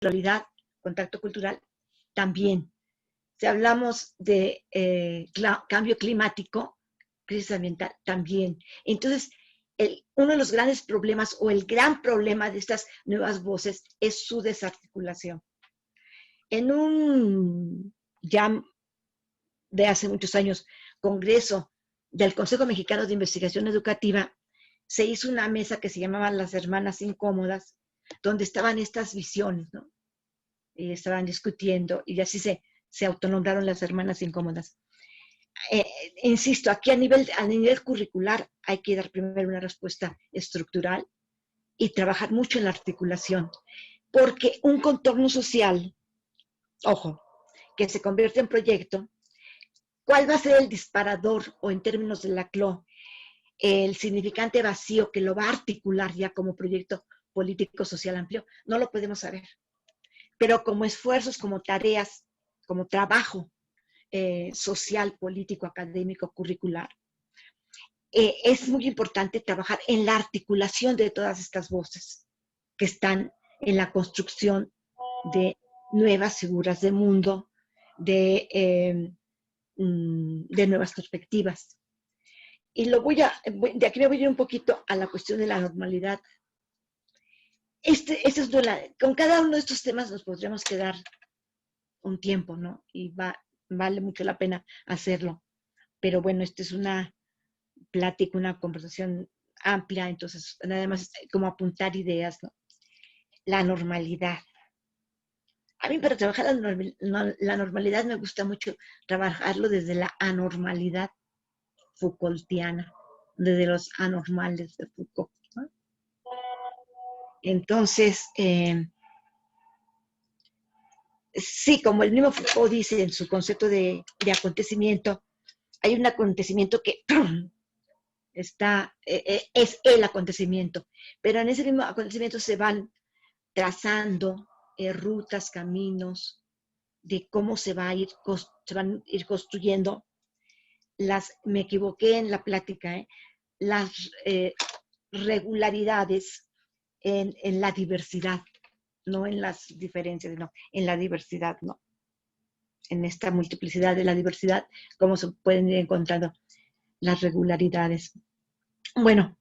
realidad, contacto cultural, también. Si hablamos de cambio climático, crisis ambiental, también. Entonces, uno de los grandes problemas o el gran problema de estas nuevas voces es su desarticulación. En un ya de hace muchos años congreso del Consejo Mexicano de Investigación Educativa, se hizo una mesa que se llamaba Las Hermanas Incómodas, donde estaban estas visiones, ¿no? Y estaban discutiendo, y así se autonombraron las Hermanas Incómodas. Insisto, aquí a nivel curricular hay que dar primero una respuesta estructural y trabajar mucho en la articulación, porque un contorno social, ojo, que se convierte en proyecto, ¿cuál va a ser el disparador o en términos de la CLO, el significante vacío que lo va a articular ya como proyecto político social amplio? No lo podemos saber. Pero como esfuerzos, como tareas, como trabajo social, político, académico, curricular, es muy importante trabajar en la articulación de todas estas voces que están en la construcción de nuevas figuras de mundo, de nuevas perspectivas. Y de aquí me voy a ir un poquito a la cuestión de la normalidad. Con cada uno de estos temas nos podríamos quedar un tiempo, ¿no? Y vale mucho la pena hacerlo. Pero bueno, esta es una plática, una conversación amplia, entonces nada más como apuntar ideas, ¿no? La normalidad. A mí para trabajar la normalidad me gusta mucho trabajarlo desde la anormalidad Foucaultiana, desde los anormales de Foucault, ¿no? Entonces, sí, como el mismo Foucault dice en su concepto de acontecimiento, hay un acontecimiento que es el acontecimiento, pero en ese mismo acontecimiento se van trazando rutas, caminos, de cómo se van a ir construyendo me equivoqué en la plática, las regularidades en la diversidad, no en las diferencias, no, en la diversidad, no. En esta multiplicidad de la diversidad, cómo se pueden ir encontrando las regularidades. Bueno,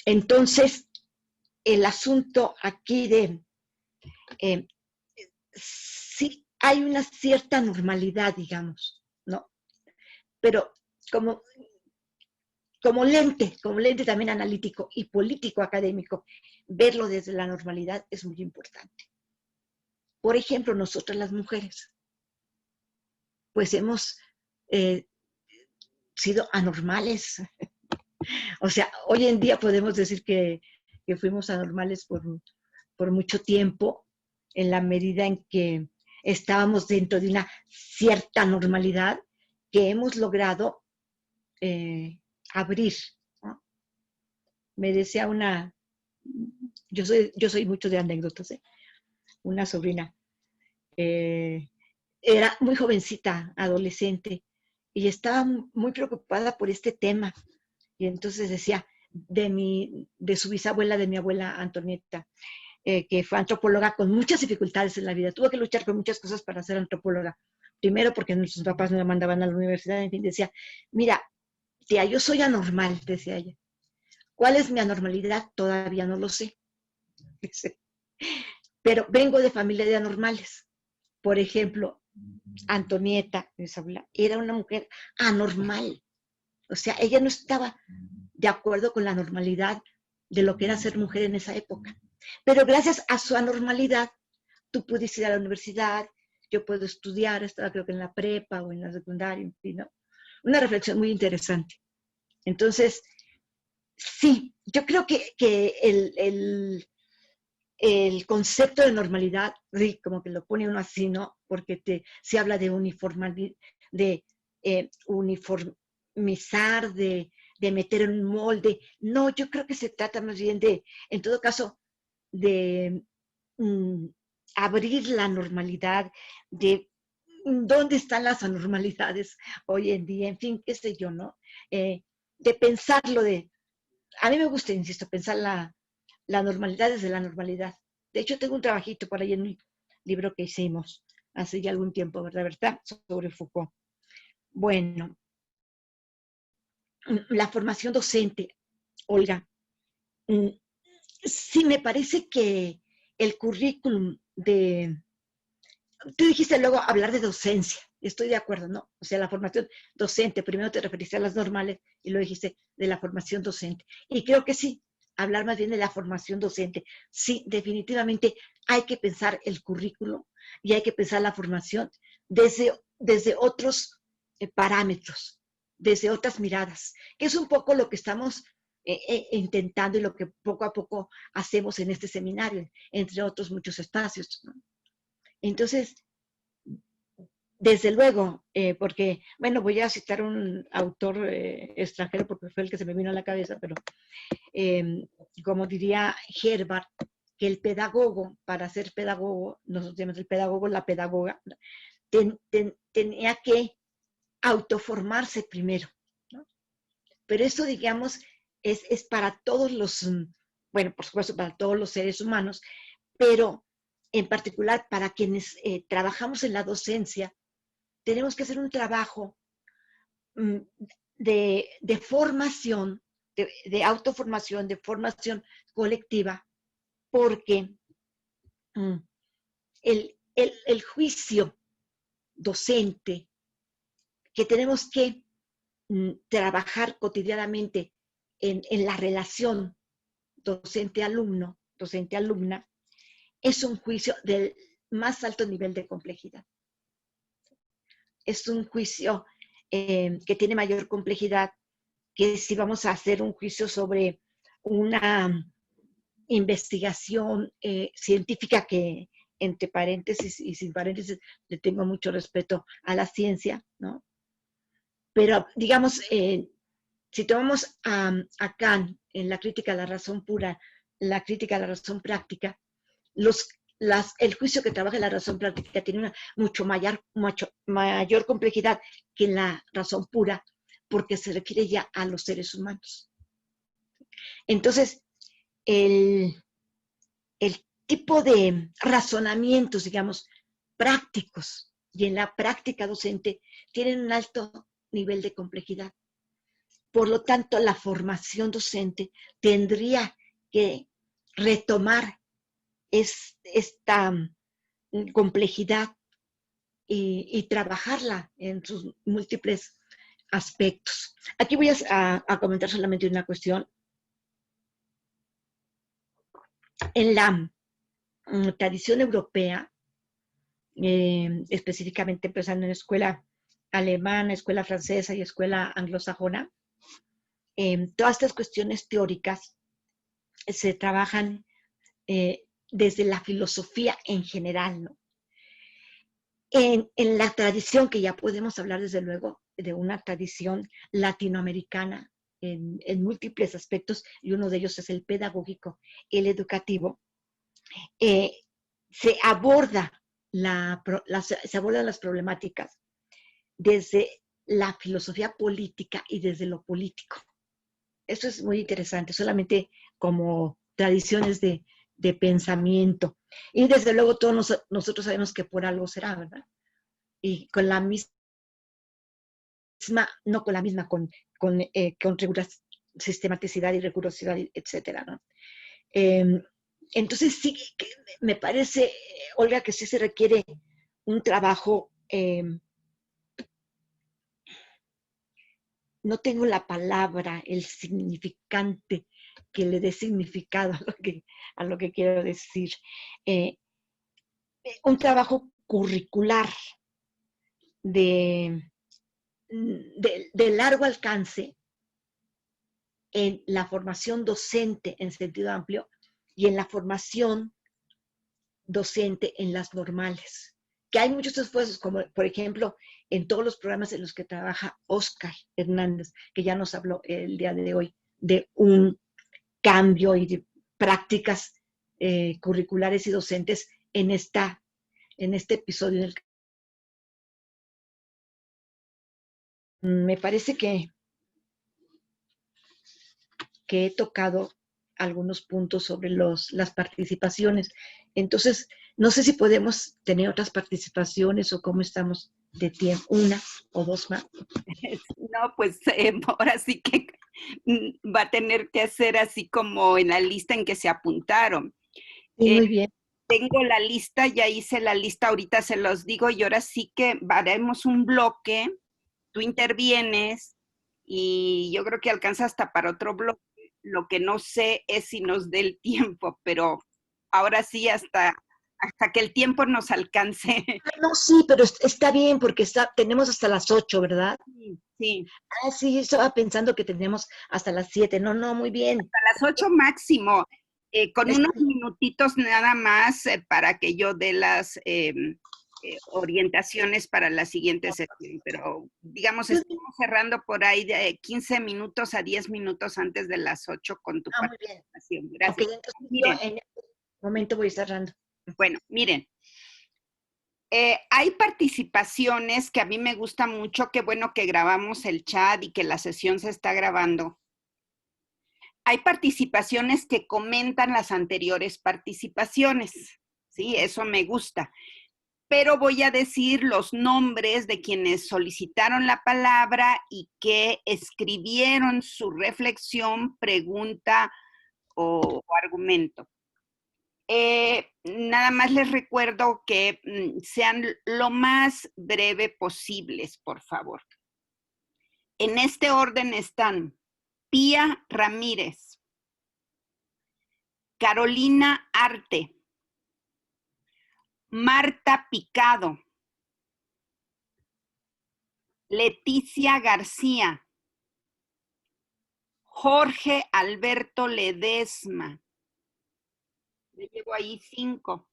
entonces, el asunto aquí sí hay una cierta normalidad, digamos, ¿no? Pero como lente también analítico y político académico, verlo desde la normalidad es muy importante. Por ejemplo, nosotras las mujeres, pues hemos sido anormales. O sea, hoy en día podemos decir que fuimos anormales por mucho tiempo, en la medida en que estábamos dentro de una cierta normalidad que hemos logrado abrir, ¿no? Me decía yo soy mucho de anécdotas, una sobrina, era muy jovencita, adolescente, y estaba muy preocupada por este tema. Y entonces decía de su bisabuela, de mi abuela Antonieta, que fue antropóloga con muchas dificultades en la vida. Tuvo que luchar con muchas cosas para ser antropóloga. Primero porque nuestros papás no la mandaban a la universidad, en fin, decía, mira, tía, yo soy anormal, decía ella. ¿Cuál es mi anormalidad? Todavía no lo sé. Pero vengo de familia de anormales. Por ejemplo, Antonieta, mi bisabuela, era una mujer anormal. O sea, ella no estaba de acuerdo con la normalidad de lo que era ser mujer en esa época. Pero gracias a su anormalidad, tú pudiste ir a la universidad, yo puedo estudiar, estaba creo que en la prepa o en la secundaria, en fin, ¿no? Una reflexión muy interesante. Entonces, sí, yo creo que el concepto de normalidad, sí, como que lo pone uno así, ¿no? Porque se habla de uniformizar, de meter en un molde. No, yo creo que se trata más bien en todo caso, de abrir la normalidad, de dónde están las anormalidades hoy en día, en fin, qué sé yo, ¿no? De pensarlo a mí me gusta, insisto, pensar la normalidad desde la normalidad, De hecho, tengo un trabajito por ahí en mi libro que hicimos hace ya algún tiempo, ¿verdad? Sobre Foucault. Bueno, la formación docente, Olga, sí me parece que el currículum tú dijiste luego hablar de docencia, estoy de acuerdo, ¿no? O sea, la formación docente, primero te referiste a las normales y luego dijiste de la formación docente. Y creo que sí, hablar más bien de la formación docente. Sí, definitivamente hay que pensar el currículo y hay que pensar la formación desde otros parámetros, desde otras miradas, que es un poco lo que estamos intentando y lo que poco a poco hacemos en este seminario, entre otros muchos espacios, ¿no? Entonces, desde luego, porque, bueno, voy a citar un autor extranjero porque fue el que se me vino a la cabeza, pero como diría Herbart, que el pedagogo, para ser pedagogo, nosotros llamamos el pedagogo, la pedagoga, tenía que autoformarse primero, ¿no? Pero eso, digamos, es para todos los, bueno, por supuesto, para todos los seres humanos, pero en particular para quienes trabajamos en la docencia, tenemos que hacer un trabajo de formación, de autoformación, de formación colectiva, porque el juicio docente que tenemos que trabajar cotidianamente en la relación docente-alumno, docente-alumna, es un juicio del más alto nivel de complejidad. Es un juicio que tiene mayor complejidad que si vamos a hacer un juicio sobre una investigación científica que, entre paréntesis y sin paréntesis, le tengo mucho respeto a la ciencia, ¿no? Pero, digamos, si tomamos a Kant en la crítica a la razón pura, la crítica a la razón práctica, el juicio que trabaja en la razón práctica tiene una mucho mayor complejidad que en la razón pura, porque se refiere ya a los seres humanos. Entonces, el tipo de razonamientos, digamos, prácticos y en la práctica docente tienen un alto nivel de complejidad. Por lo tanto, la formación docente tendría que retomar esta complejidad y trabajarla en sus múltiples aspectos. Aquí voy a comentar solamente una cuestión. En la tradición europea, específicamente empezando en escuela alemana, escuela francesa y escuela anglosajona, todas estas cuestiones teóricas se trabajan desde la filosofía en general, ¿no? En la tradición, que ya podemos hablar desde luego de una tradición latinoamericana en múltiples aspectos, y uno de ellos es el pedagógico, el educativo, se abordan las problemáticas desde la filosofía política y desde lo político. Eso es muy interesante, solamente como tradiciones de pensamiento. Y desde luego todos nosotros sabemos que por algo será, ¿verdad? Y con la misma, no con la misma, con sistematicidad y rigurosidad, etcétera, ¿no? Entonces sí, me parece, Olga, que sí se requiere un trabajo, no tengo la palabra, el significante que le dé significado a lo que quiero decir. Un trabajo curricular de largo alcance en la formación docente en sentido amplio y en la formación docente en las normales. Que hay muchos esfuerzos, como por ejemplo en todos los programas en los que trabaja Oscar Hernández, que ya nos habló el día de hoy de un cambio y de prácticas curriculares y docentes en este episodio. Me parece que he tocado algunos puntos sobre las participaciones. Entonces, no sé si podemos tener otras participaciones o cómo estamos de tiempo, una o dos más. No, pues ahora sí que va a tener que hacer así como en la lista en que se apuntaron. Sí, Eh, muy bien. Tengo la lista, ya hice la lista, ahorita se los digo y ahora sí que haremos un bloque, tú intervienes y yo creo que alcanza hasta para otro bloque. Lo que no sé es si nos dé el tiempo, pero ahora sí hasta que el tiempo nos alcance. No, sí, pero está bien porque tenemos hasta las 8, ¿verdad? Sí, sí. Ah, sí, estaba pensando que tenemos hasta las 7. No, no, muy bien. A las 8 máximo, con Es- unos minutitos nada más para que yo dé las orientaciones para la siguiente sesión, pero digamos, Muy bien. estamos cerrando por ahí de 15 minutos a 10 minutos antes de las 8 con tu Ah, muy bien. participación. Ok, Gracias. entonces yo Miren, en este momento voy cerrando. bueno, miren, hay participaciones que a mí me gusta mucho, qué bueno que grabamos el chat y que la sesión se está grabando. Hay participaciones que comentan las anteriores participaciones, ¿sí? Eso me gusta. Pero voy a decir los nombres de quienes solicitaron la palabra y que escribieron su reflexión, pregunta o argumento. Nada más les recuerdo que sean lo más breve posibles, por favor. En este orden están Pía Ramírez, Carolina Arte, Marta Picado, Leticia García, Jorge Alberto Ledesma. Le llevo ahí 5.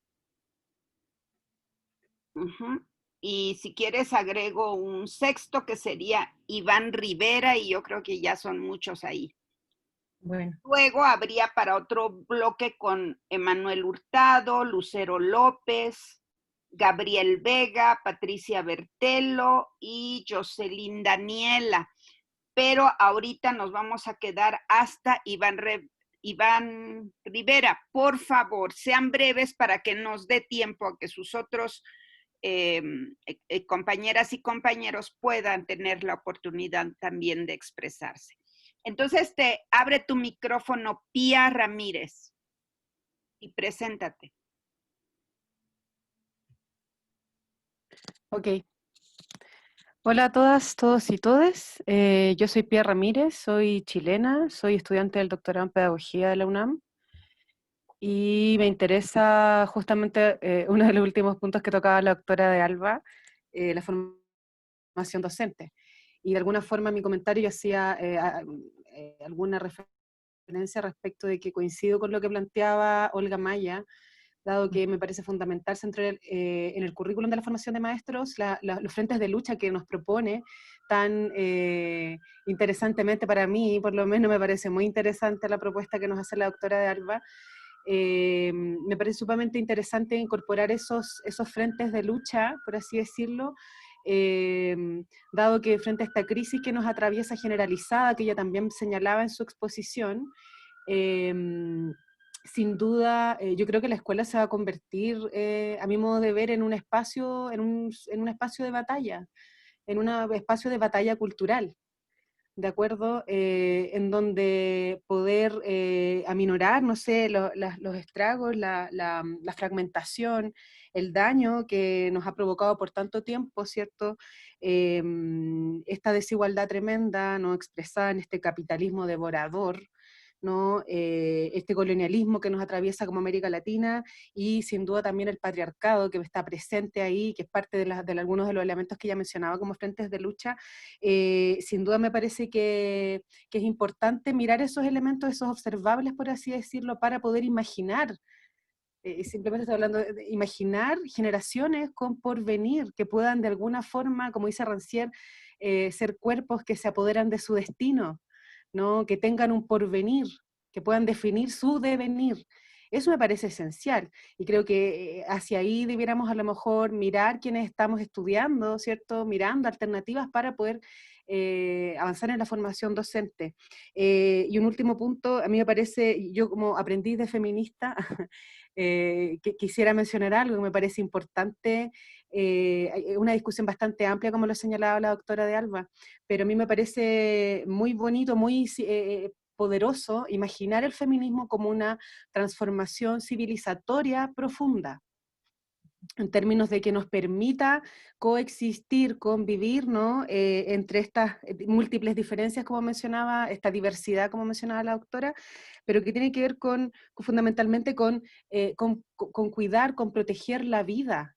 Y si quieres agrego un sexto que sería Iván Rivera y yo creo que ya son muchos ahí. Bueno. Luego habría para otro bloque con Emanuel Hurtado, Lucero López, Gabriel Vega, Patricia Bertelo y Jocelyn Daniela. Pero ahorita nos vamos a quedar hasta Iván Rivera. Por favor, sean breves para que nos dé tiempo a que sus otros compañeras y compañeros puedan tener la oportunidad también de expresarse. Entonces, abre tu micrófono, Pía Ramírez, y preséntate. Ok. Hola a todas, todos y todes. Yo soy Pía Ramírez, soy chilena, soy estudiante del doctorado en Pedagogía de la UNAM y me interesa justamente uno de los últimos puntos que tocaba la doctora de Alba, la formación docente. Y de alguna forma mi comentario hacía alguna referencia respecto de que coincido con lo que planteaba Olga Maya, dado que me parece fundamental centrar en el currículum de la formación de maestros los frentes de lucha que nos propone tan interesantemente para mí, por lo menos me parece muy interesante la propuesta que nos hace la doctora de Alba. Me parece sumamente interesante incorporar esos frentes de lucha, por así decirlo, dado que frente a esta crisis que nos atraviesa generalizada, que ella también señalaba en su exposición, sin duda, yo creo que la escuela se va a convertir, a mi modo de ver, en un espacio, en un espacio de batalla, en un espacio de batalla cultural, ¿de acuerdo? En donde poder aminorar, no sé, los estragos, la fragmentación, el daño que nos ha provocado por tanto tiempo, ¿cierto? Esta desigualdad tremenda, ¿no? Expresada en este capitalismo devorador, ¿no? Este colonialismo que nos atraviesa como América Latina y sin duda también el patriarcado que está presente ahí, que es parte de algunos de los elementos que ya mencionaba como frentes de lucha. Sin duda me parece que es importante mirar esos elementos, esos observables, por así decirlo, para poder imaginar. Simplemente estoy hablando de imaginar generaciones con porvenir que puedan de alguna forma, como dice Rancière, ser cuerpos que se apoderan de su destino, ¿no? Que tengan un porvenir, que puedan definir su devenir. Eso me parece esencial y creo que hacia ahí debiéramos a lo mejor mirar quienes estamos estudiando, ¿cierto? Mirando alternativas para poder avanzar en la formación docente. Y un último punto, a mí me parece, yo como aprendiz de feminista, que quisiera mencionar algo que me parece importante, una discusión bastante amplia, como lo señalaba la doctora de Alba, pero a mí me parece muy bonito, muy poderoso imaginar el feminismo como una transformación civilizatoria profunda, en términos de que nos permita coexistir, convivir, ¿no? Entre estas múltiples diferencias, como mencionaba, esta diversidad, como mencionaba la doctora, pero que tiene que ver fundamentalmente con cuidar, con proteger la vida.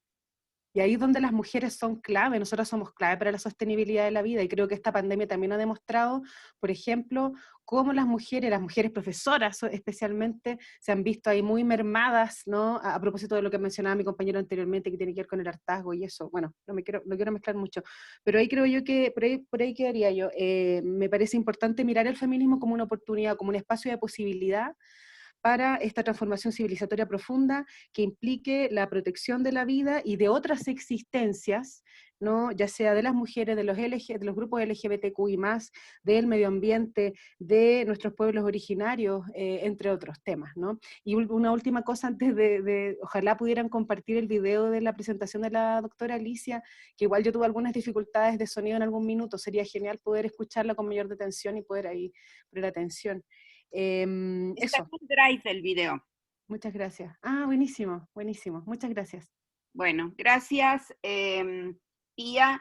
Y ahí es donde las mujeres son clave, nosotras somos clave para la sostenibilidad de la vida, y creo que esta pandemia también ha demostrado, por ejemplo, cómo las mujeres profesoras especialmente, se han visto ahí muy mermadas, ¿no? A propósito de lo que mencionaba mi compañero anteriormente, que tiene que ver con el hartazgo y eso, bueno, no quiero mezclar mucho, pero ahí creo yo que, por ahí quedaría yo, me parece importante mirar el feminismo como una oportunidad, como un espacio de posibilidad, para esta transformación civilizatoria profunda que implique la protección de la vida y de otras existencias, ¿no? Ya sea de las mujeres, de los grupos LGBTQI+, del medio ambiente, de nuestros pueblos originarios, entre otros temas, ¿no? Y una última cosa antes ojalá pudieran compartir el video de la presentación de la doctora Alicia, que igual yo tuve algunas dificultades de sonido en algún minuto, sería genial poder escucharla con mayor detención y poder ahí poner atención. Está Eso. en Drive el video. Muchas gracias. Ah, buenísimo, buenísimo. Muchas gracias. Bueno, gracias, Pía.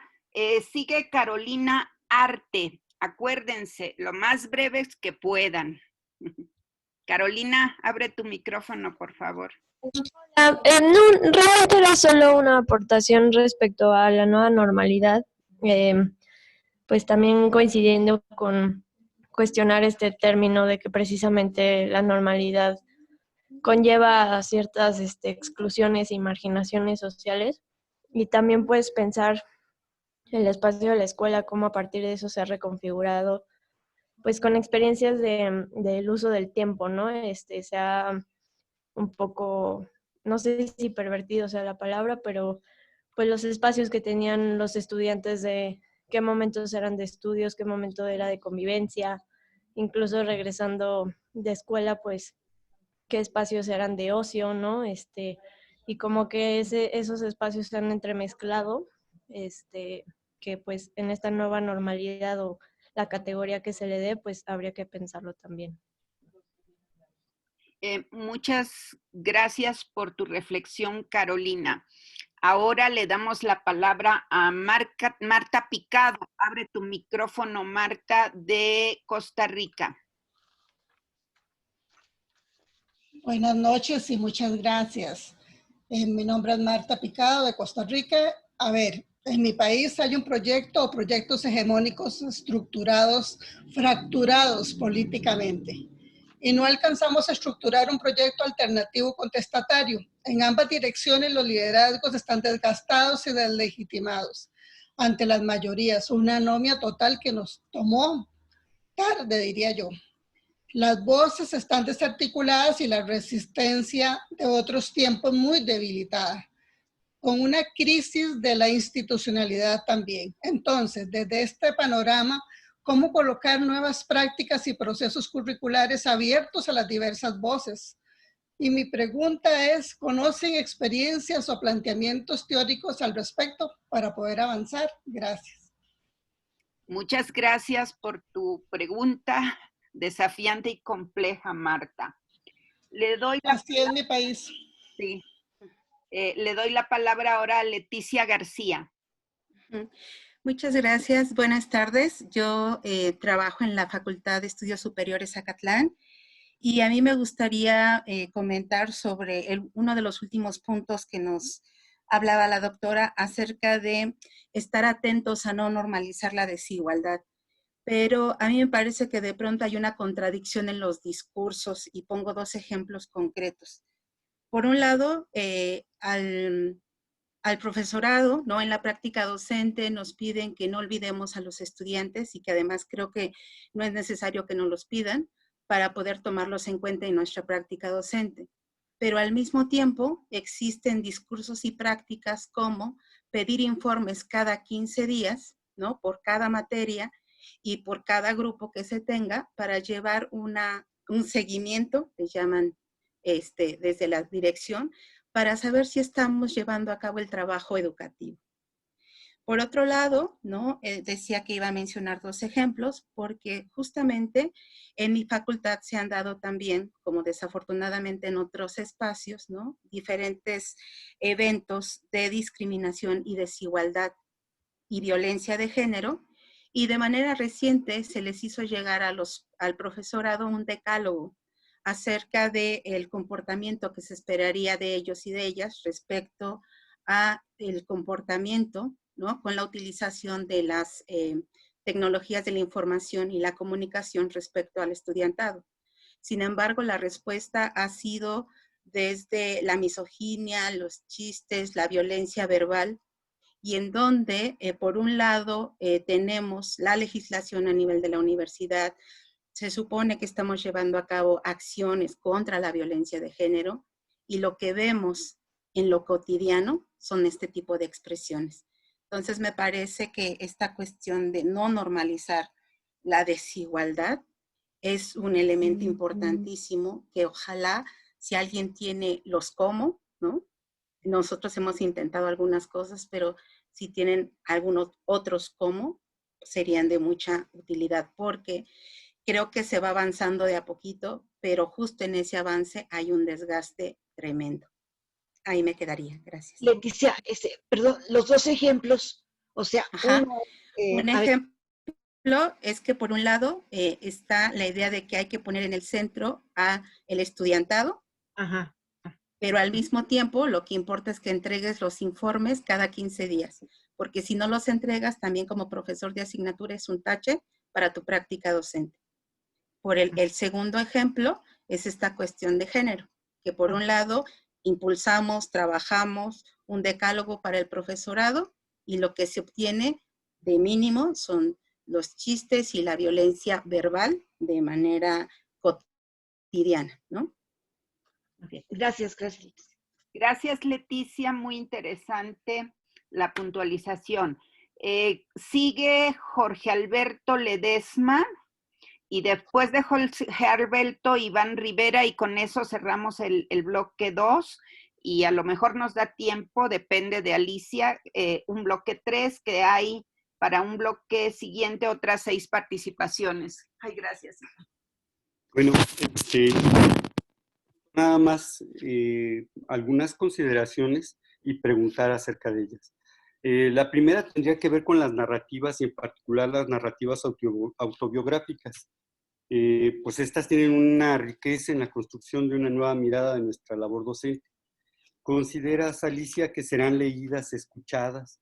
Sigue Carolina Arte. Acuérdense, lo más breves que puedan. Carolina, abre tu micrófono, por favor. No, realmente era solo una aportación respecto a la nueva normalidad, pues también coincidiendo con cuestionar este término de que precisamente la normalidad conlleva a ciertas exclusiones y marginaciones sociales, y también pues pensar el espacio de la escuela, cómo a partir de eso se ha reconfigurado, pues con experiencias del uso del tiempo, ¿no? Se ha un poco, no sé si pervertido sea la palabra, pero pues los espacios que tenían los estudiantes, de qué momentos eran de estudios, qué momento era de convivencia, incluso regresando de escuela, pues qué espacios eran de ocio, ¿no? Y como que esos espacios se han entremezclado, que pues en esta nueva normalidad o la categoría que se le dé, pues habría que pensarlo también. Muchas gracias por tu reflexión, Carolina. Ahora le damos la palabra a Marta Picado. Abre tu micrófono, Marta, de Costa Rica. Buenas noches y muchas gracias. Mi nombre es Marta Picado, de Costa Rica. A ver, en mi país hay un proyecto o proyectos hegemónicos estructurados, fracturados políticamente. Y no alcanzamos a estructurar un proyecto alternativo contestatario. En ambas direcciones los liderazgos están desgastados y deslegitimados ante las mayorías. Una anomia total que nos tomó tarde, diría yo. Las voces están desarticuladas y la resistencia de otros tiempos muy debilitada, con una crisis de la institucionalidad también. Entonces, desde este panorama, ¿cómo colocar nuevas prácticas y procesos curriculares abiertos a las diversas voces? Y mi pregunta es, ¿conocen experiencias o planteamientos teóricos al respecto para poder avanzar? Gracias. Muchas gracias por tu pregunta desafiante y compleja, Marta. Le doy la Así es mi país. Sí. Le doy la palabra ahora a Leticia García. Muchas gracias. Buenas tardes. Yo trabajo en la Facultad de Estudios Superiores Acatlán y a mí me gustaría comentar sobre uno de los últimos puntos que nos hablaba la doctora acerca de estar atentos a no normalizar la desigualdad. Pero a mí me parece que de pronto hay una contradicción en los discursos y pongo dos ejemplos concretos. Por un lado, al profesorado, ¿no? En la práctica docente nos piden que no olvidemos a los estudiantes y que además creo que no es necesario que nos los pidan para poder tomarlos en cuenta en nuestra práctica docente. Pero al mismo tiempo existen discursos y prácticas como pedir informes cada 15 días, ¿no? Por cada materia, y por cada grupo que se tenga para llevar un seguimiento, le llaman desde la dirección, para saber si estamos llevando a cabo el trabajo educativo. Por otro lado, ¿no? Decía que iba a mencionar 2 ejemplos, porque justamente en mi facultad se han dado también, como desafortunadamente en otros espacios, ¿no? Diferentes eventos de discriminación y desigualdad y violencia de género, y de manera reciente se les hizo llegar al profesorado un decálogo acerca del comportamiento que se esperaría de ellos y de ellas respecto a el comportamiento, ¿no? Con la utilización de las tecnologías de la información y la comunicación respecto al estudiantado. Sin embargo, la respuesta ha sido desde la misoginia, los chistes, la violencia verbal, y en donde, por un lado, tenemos la legislación a nivel de la universidad. Se supone que estamos llevando a cabo acciones contra la violencia de género, y lo que vemos en lo cotidiano son este tipo de expresiones. Entonces, me parece que esta cuestión de no normalizar la desigualdad es un elemento importantísimo que ojalá, si alguien tiene los cómo, ¿no? Nosotros hemos intentado algunas cosas, pero si tienen algunos otros cómo, serían de mucha utilidad, porque creo que se va avanzando de a poquito, pero justo en ese avance hay un desgaste tremendo. Ahí me quedaría. Gracias. Leticia, perdón, los 2 ejemplos, o sea, un ejemplo es que por un lado está la idea de que hay que poner en el centro a el estudiantado, ajá, pero al mismo tiempo lo que importa es que entregues los informes cada 15 días, porque si no los entregas, también como profesor de asignatura es un tache para tu práctica docente. Por el segundo ejemplo es esta cuestión de género, que por un lado impulsamos, trabajamos un decálogo para el profesorado, y lo que se obtiene de mínimo son los chistes y la violencia verbal de manera cotidiana, ¿no? Okay. Gracias, gracias. Gracias, Leticia, muy interesante la puntualización. Sigue Jorge Alberto Ledesma, y después de Jorge Alberto, Iván Rivera, y con eso cerramos el bloque 2, y a lo mejor nos da tiempo, depende de Alicia, un bloque 3, que hay para un bloque siguiente otras 6 participaciones. Ay, gracias. Bueno, nada más algunas consideraciones y preguntar acerca de ellas. La primera tendría que ver con las narrativas, y en particular las narrativas autobiográficas. Pues estas tienen una riqueza en la construcción de una nueva mirada de nuestra labor docente. ¿Consideras, Alicia, que serán leídas, escuchadas?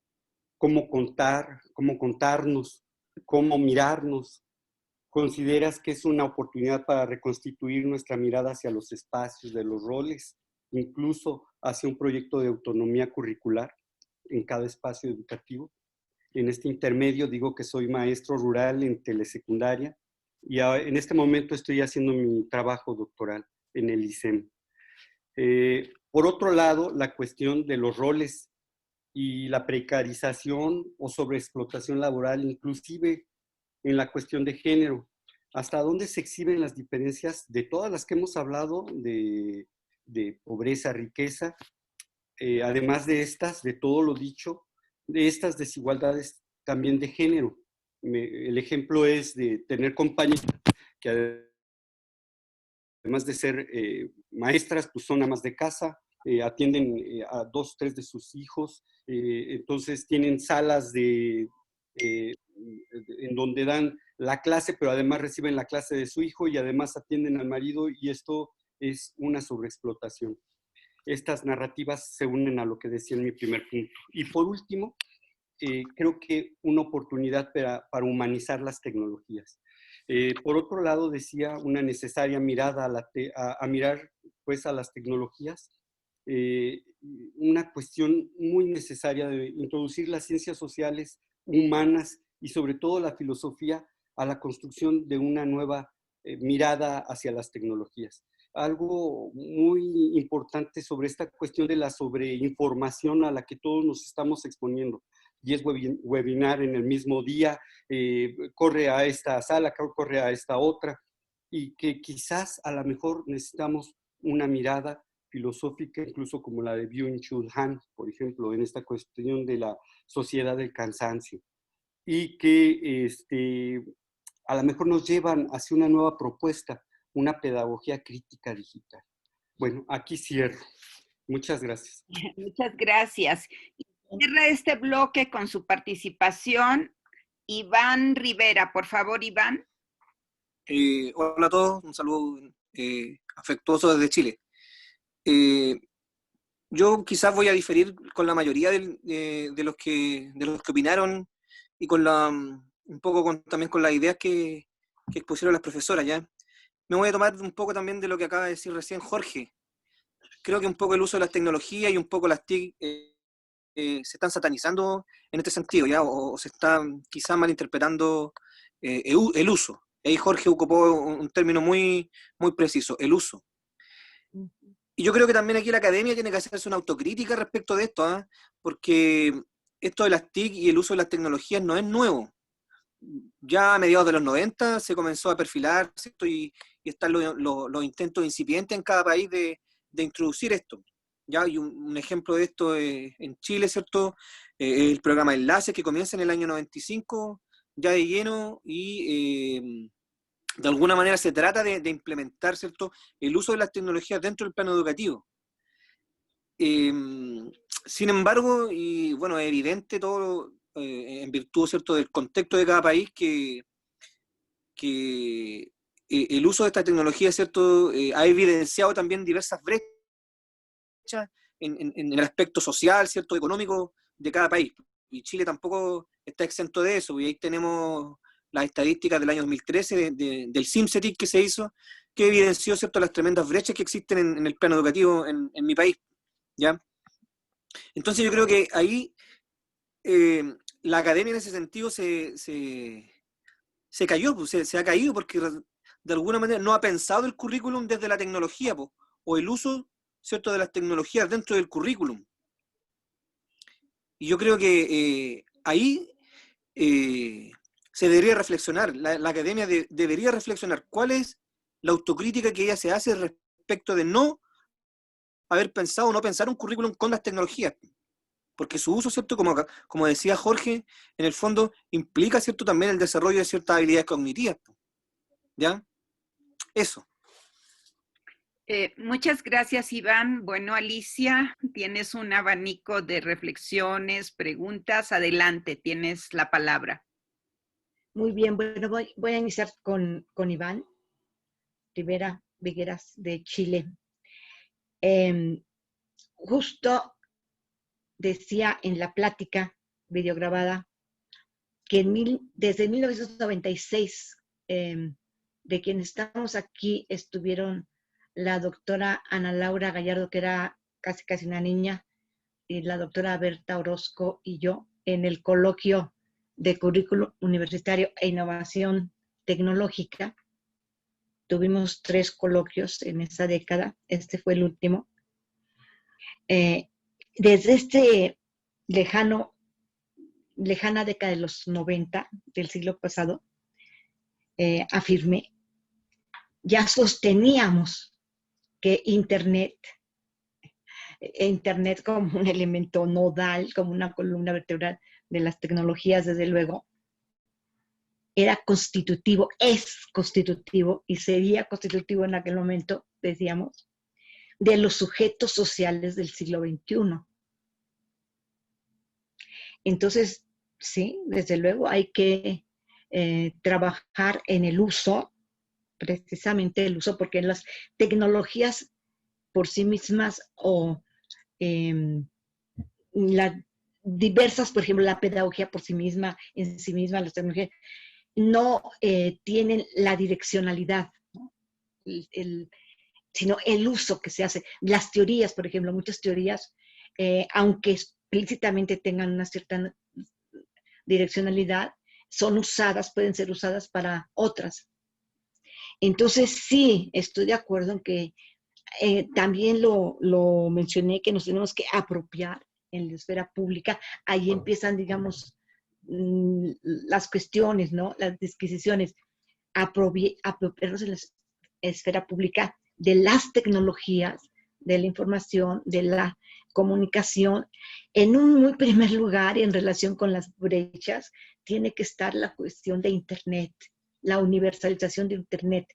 ¿Cómo contarnos? ¿Cómo mirarnos? ¿Consideras que es una oportunidad para reconstituir nuestra mirada hacia los espacios de los roles, incluso hacia un proyecto de autonomía curricular en cada espacio educativo? En este intermedio digo que soy maestro rural en telesecundaria, y en este momento estoy haciendo mi trabajo doctoral en el ISEM. Por otro lado, la cuestión de los roles y la precarización o sobreexplotación laboral, inclusive en la cuestión de género. ¿Hasta dónde se exhiben las diferencias de todas las que hemos hablado de pobreza, riqueza? Además de estas, de todo lo dicho, de estas desigualdades también de género. El ejemplo es de tener compañeras que además de ser maestras, pues son amas de casa, atienden a 2, 3 de sus hijos, entonces tienen salas en donde dan la clase, pero además reciben la clase de su hijo y además atienden al marido, y esto es una sobreexplotación. Estas narrativas se unen a lo que decía en mi primer punto. Y por último, creo que una oportunidad para humanizar las tecnologías. Por otro lado, decía, una necesaria mirada a mirar pues a las tecnologías, una cuestión muy necesaria de introducir las ciencias sociales, humanas y sobre todo la filosofía a la construcción de una nueva mirada hacia las tecnologías. Algo muy importante sobre esta cuestión de la sobreinformación a la que todos nos estamos exponiendo. 10 webinar en el mismo día, corre a esta sala, corre a esta otra, y que quizás a lo mejor necesitamos una mirada filosófica, incluso como la de Byung-Chul Han, por ejemplo, en esta cuestión de la sociedad del cansancio, y que a lo mejor nos llevan hacia una nueva propuesta, una pedagogía crítica digital. Bueno, aquí cierro. Muchas gracias. Muchas gracias. Y cierra este bloque con su participación Iván Rivera. Por favor, Iván. Hola a todos, un saludo afectuoso desde Chile. Yo quizás voy a diferir con la mayoría de los que opinaron y con un poco también con las ideas que expusieron las profesoras, ¿ya? Me voy a tomar un poco también de lo que acaba de decir recién Jorge. Creo que un poco el uso de las tecnologías y un poco las TIC se están satanizando en este sentido, ¿ya? O se está quizás malinterpretando el uso. Ahí Jorge ocupó un término muy, muy preciso, el uso. Y yo creo que también aquí la academia tiene que hacerse una autocrítica respecto de esto, ¿eh? Porque esto de las TIC y el uso de las tecnologías no es nuevo. Ya a mediados de los 90 se comenzó a perfilar, ¿cierto? Y están los intentos incipientes en cada país de introducir esto. ¿Ya? Y un ejemplo de esto en Chile, ¿cierto? El programa Enlace, que comienza en el año 95, ya de lleno, y de alguna manera se trata de implementar, ¿cierto?, el uso de las tecnologías dentro del plano educativo. Sin embargo, y bueno, es evidente todo, en virtud, ¿cierto?, del contexto de cada país, que el uso de esta tecnología, ¿cierto?, ha evidenciado también diversas brechas en el aspecto social, ¿cierto?, económico de cada país. Y Chile tampoco está exento de eso, y ahí tenemos las estadísticas del año 2013 del CIMSETIC que se hizo, que evidenció, ¿cierto?, las tremendas brechas que existen en el plano educativo en mi país, ¿ya? Entonces yo creo que ahí la academia en ese sentido se cayó, pues, se ha caído porque de alguna manera no ha pensado el currículum desde la tecnología, pues, o el uso, ¿cierto?, de las tecnologías dentro del currículum. Y yo creo que ahí se debería reflexionar, la academia debería reflexionar cuál es la autocrítica que ella se hace respecto de no haber pensado, no pensar un currículum con las tecnologías, porque su uso, ¿cierto?, como decía Jorge, en el fondo implica, ¿cierto?, también el desarrollo de ciertas habilidades cognitivas, ¿ya? Eso. Muchas gracias, Iván. Bueno, Alicia, tienes un abanico de reflexiones, preguntas. Adelante, tienes la palabra. Muy bien, bueno, voy a iniciar con Iván Rivera Vigueras de Chile. Justo decía en la plática videograbada que desde 1996, de quienes estamos aquí, estuvieron la doctora Ana Laura Gallardo, que era casi una niña, y la doctora Berta Orozco y yo, en el coloquio de currículum universitario e innovación tecnológica. Tuvimos 3 coloquios en esa década, este fue el último. Desde este lejana década de los 90 del siglo pasado, afirmé, ya sosteníamos que Internet como un elemento nodal, como una columna vertebral de las tecnologías, desde luego, era constitutivo, es constitutivo y sería constitutivo en aquel momento, decíamos, de los sujetos sociales del siglo XXI. Entonces, sí, desde luego hay que trabajar en el uso, precisamente el uso, porque las tecnologías por sí mismas o diversas, por ejemplo, la pedagogía por sí misma, en sí misma, las tecnologías, no tienen la direccionalidad, ¿no? Sino el uso que se hace. Las teorías, por ejemplo, muchas teorías, aunque explícitamente tengan una cierta direccionalidad, pueden ser usadas para otras. Entonces, sí, estoy de acuerdo en que también lo mencioné, que nos tenemos que apropiar en la esfera pública, ahí empiezan, digamos, las cuestiones, ¿no? Las disquisiciones, apropiarnos en la esfera pública de las tecnologías, de la información, de la comunicación. En un muy primer lugar, y en relación con las brechas, tiene que estar la cuestión de Internet, la universalización de Internet.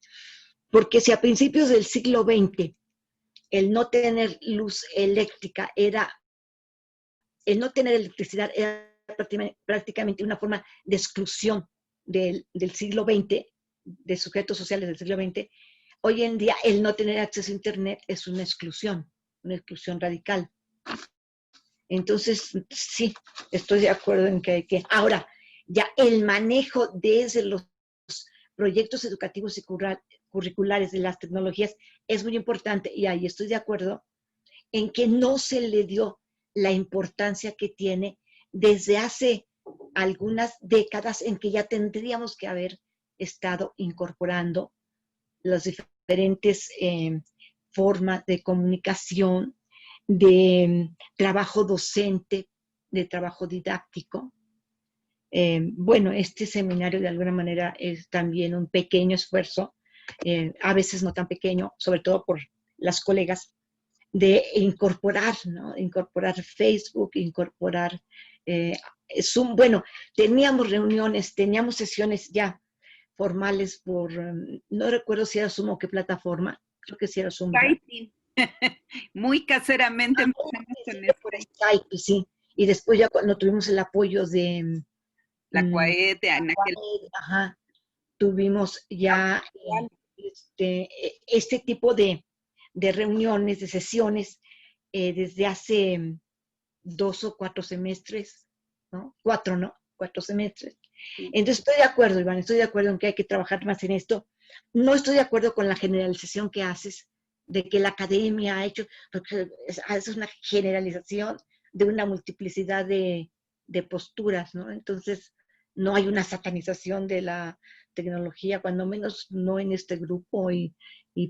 Porque si a principios del siglo XX el no tener luz eléctrica el no tener electricidad era prácticamente una forma de exclusión del siglo XX, de sujetos sociales del siglo XX, hoy en día el no tener acceso a Internet es una exclusión radical. Entonces, sí, estoy de acuerdo en que hay que... Ahora, ya el manejo desde los proyectos educativos y curriculares de las tecnologías es muy importante, y ahí estoy de acuerdo en que no se le dio la importancia que tiene desde hace algunas décadas, en que ya tendríamos que haber estado incorporando las diferentes formas de comunicación, de trabajo docente, de trabajo didáctico. Bueno, este seminario de alguna manera es también un pequeño esfuerzo, a veces no tan pequeño, sobre todo por las colegas, de incorporar, ¿no? Incorporar Facebook, incorporar Zoom. Bueno, teníamos reuniones, teníamos sesiones ya formales por, no recuerdo si era Zoom o qué plataforma, creo que sí era Zoom. Skype. Muy caseramente empezamos con eso. Skype, sí. Y después ya cuando tuvimos el apoyo de... La CUAET, ajá, tuvimos ya este tipo de reuniones, de sesiones, desde hace 2 o 4 semestres, ¿no? 4 semestres. Entonces estoy de acuerdo, Iván, estoy de acuerdo en que hay que trabajar más en esto. No estoy de acuerdo con la generalización que haces de que la academia ha hecho, porque es una generalización de una multiplicidad de posturas, ¿no? Entonces no hay una satanización de la tecnología, cuando menos no en este grupo, y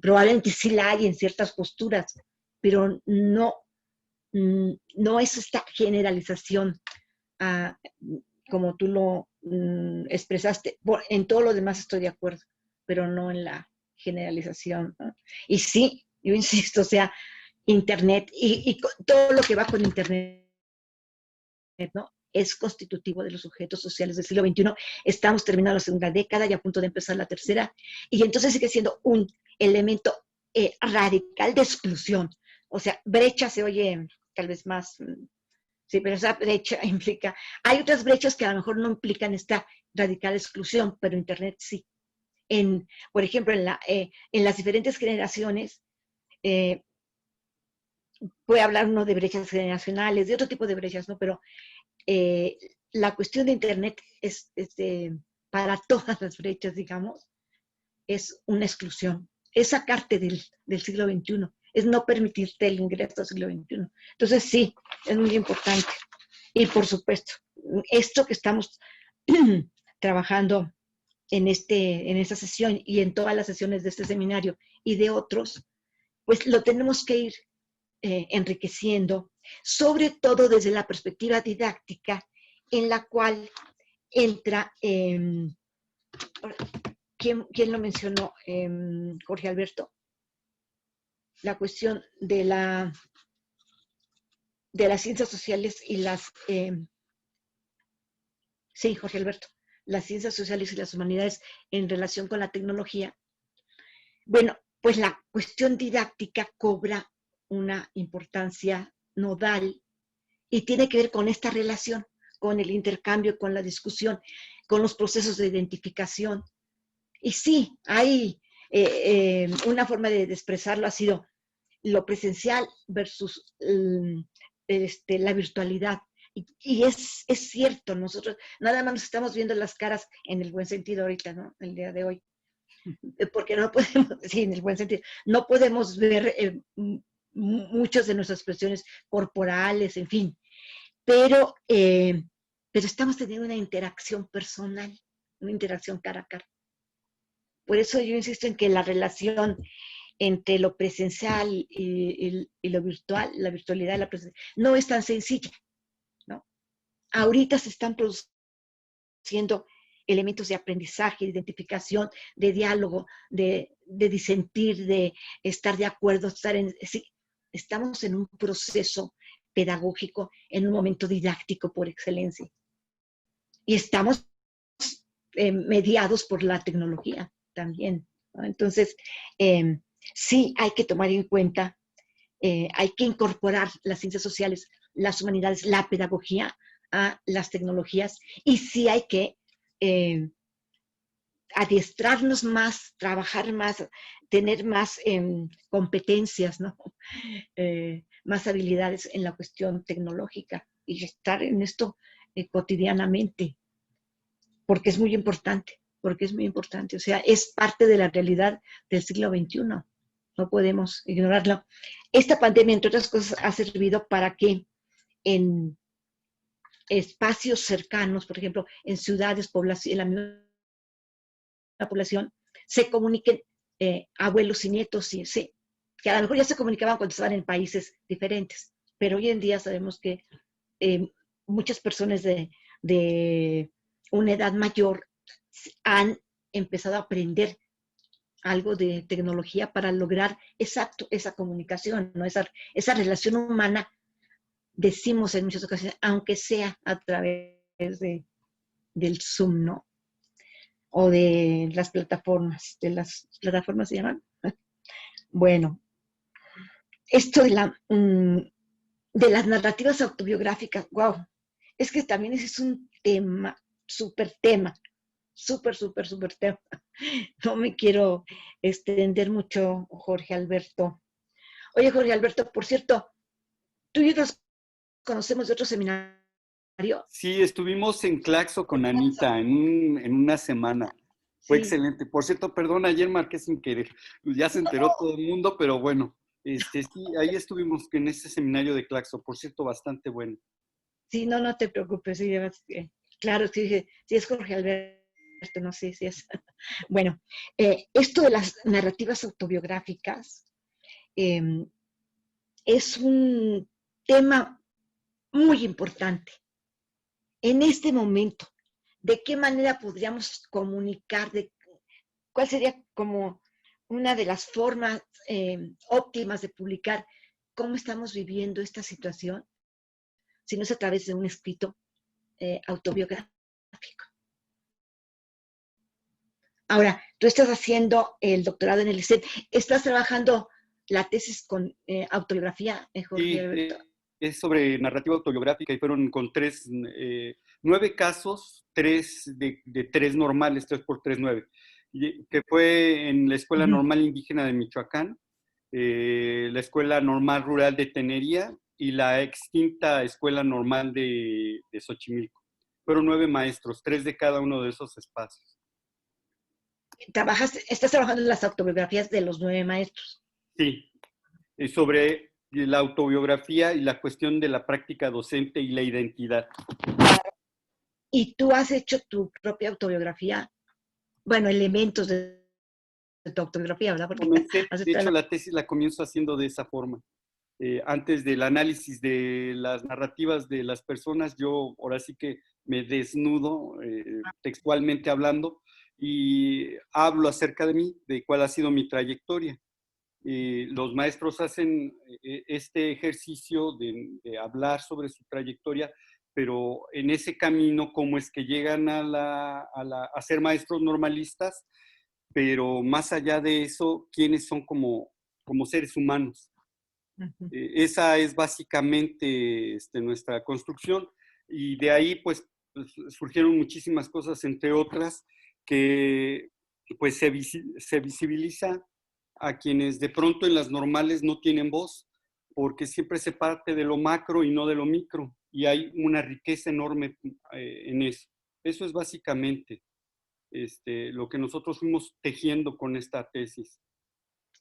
probablemente sí la hay en ciertas posturas, pero no es esta generalización como tú lo expresaste. En todo lo demás estoy de acuerdo, pero no en la generalización, ¿no? Y sí, yo insisto, o sea, Internet y todo lo que va con Internet, ¿no? Es constitutivo de los sujetos sociales del siglo XXI. Estamos terminando la segunda década y a punto de empezar la tercera, y entonces sigue siendo un elemento radical de exclusión. O sea, brecha se oye tal vez más, sí, pero esa brecha implica, hay otras brechas que a lo mejor no implican esta radical exclusión, pero Internet sí. Por ejemplo, en las diferentes generaciones, puede hablar uno de brechas generacionales, de otro tipo de brechas, ¿no? Pero la cuestión de Internet es para todas las brechas, digamos, es una exclusión. Es sacarte del siglo XXI, es no permitirte el ingreso al siglo XXI. Entonces sí, es muy importante. Y por supuesto, esto que estamos trabajando en esta sesión y en todas las sesiones de este seminario y de otros, pues lo tenemos que ir enriqueciendo, sobre todo desde la perspectiva didáctica, en la cual entra, ¿quién lo mencionó? Jorge Alberto, la cuestión de las ciencias sociales y sí, Jorge Alberto, las ciencias sociales y las humanidades en relación con la tecnología. Bueno, pues la cuestión didáctica cobra una importancia nodal y tiene que ver con esta relación, con el intercambio, con la discusión, con los procesos de identificación. Y sí, hay una forma de expresarlo, ha sido lo presencial versus la virtualidad. Y es cierto, nosotros nada más nos estamos viendo las caras en el buen sentido ahorita, ¿no? El día de hoy. Porque no podemos, sí, en el buen sentido, no podemos ver muchas de nuestras expresiones corporales, en fin. Pero estamos teniendo una interacción personal, una interacción cara a cara. Por eso yo insisto en que la relación entre lo presencial y lo virtual, la virtualidad y la presencial, no es tan sencilla, ¿no? Ahorita se están produciendo elementos de aprendizaje, de identificación, de diálogo, de disentir, de estar de acuerdo, sí, estamos en un proceso pedagógico, en un momento didáctico por excelencia. Y estamos mediados por la tecnología también, ¿no? Entonces, sí hay que tomar en cuenta, hay que incorporar las ciencias sociales, las humanidades, la pedagogía a las tecnologías, y sí hay que adiestrarnos más, trabajar más, tener más competencias, ¿no? Más habilidades en la cuestión tecnológica y estar en esto cotidianamente, porque es muy importante, o sea, es parte de la realidad del siglo XXI, no podemos ignorarlo. Esta pandemia, entre otras cosas, ha servido para que en espacios cercanos, por ejemplo, en ciudades, en la misma población, se comuniquen abuelos y nietos, sí, que a lo mejor ya se comunicaban cuando estaban en países diferentes, pero hoy en día sabemos que muchas personas de una edad mayor han empezado a aprender algo de tecnología para lograr exacto esa comunicación, ¿no? Esa relación humana, decimos en muchas ocasiones, aunque sea a través del Zoom, ¿no? O de las plataformas se llaman. Bueno, esto de las narrativas autobiográficas, wow, es que también ese es un tema, súper tema. No me quiero extender mucho, Jorge Alberto. Oye, Jorge Alberto, por cierto, tú y yo nos conocemos de otro seminario. Sí, estuvimos en Claxo con Anita en una semana. Fue excelente. Por cierto, perdón, ayer marqué sin querer. Ya se enteró todo el mundo, pero bueno, sí, ahí estuvimos en ese seminario de Claxo. Por cierto, bastante bueno. Sí, no te preocupes. Sí, claro, sí es Jorge Alberto, no sé si es. Bueno, esto de las narrativas autobiográficas es un tema muy importante. En este momento, ¿de qué manera podríamos comunicar? ¿Cuál sería como una de las formas óptimas de publicar cómo estamos viviendo esta situación? Si no es a través de un escrito autobiográfico. Ahora, tú estás haciendo el doctorado en el ICET. ¿Estás trabajando la tesis con autobiografía, Jorge Alberto? Es sobre narrativa autobiográfica y fueron con 9 casos, 3 de 3 normales, 3 por 3, 9, que fue en la Escuela Normal Indígena de Michoacán, la Escuela Normal Rural de Tenería y la extinta Escuela Normal de Xochimilco. Fueron 9 maestros, 3 de cada uno de esos espacios. ¿Estás trabajando en las autobiografías de los 9 maestros? Sí, sobre la autobiografía y la cuestión de la práctica docente y la identidad. ¿Y tú has hecho tu propia autobiografía? Bueno, elementos de tu autobiografía, ¿verdad? Porque de hecho, la tesis la comienzo haciendo de esa forma. Antes del análisis de las narrativas de las personas, yo ahora sí que me desnudo, textualmente hablando, y hablo acerca de mí, de cuál ha sido mi trayectoria. Los maestros hacen este ejercicio de hablar sobre su trayectoria, pero en ese camino, cómo es que llegan a ser maestros normalistas, pero más allá de eso, quiénes son como seres humanos. Esa es básicamente nuestra construcción, y de ahí pues surgieron muchísimas cosas, entre otras, que pues se visibiliza a quienes de pronto en las normales no tienen voz, porque siempre se parte de lo macro y no de lo micro, y hay una riqueza enorme en eso. Eso es básicamente lo que nosotros fuimos tejiendo con esta tesis.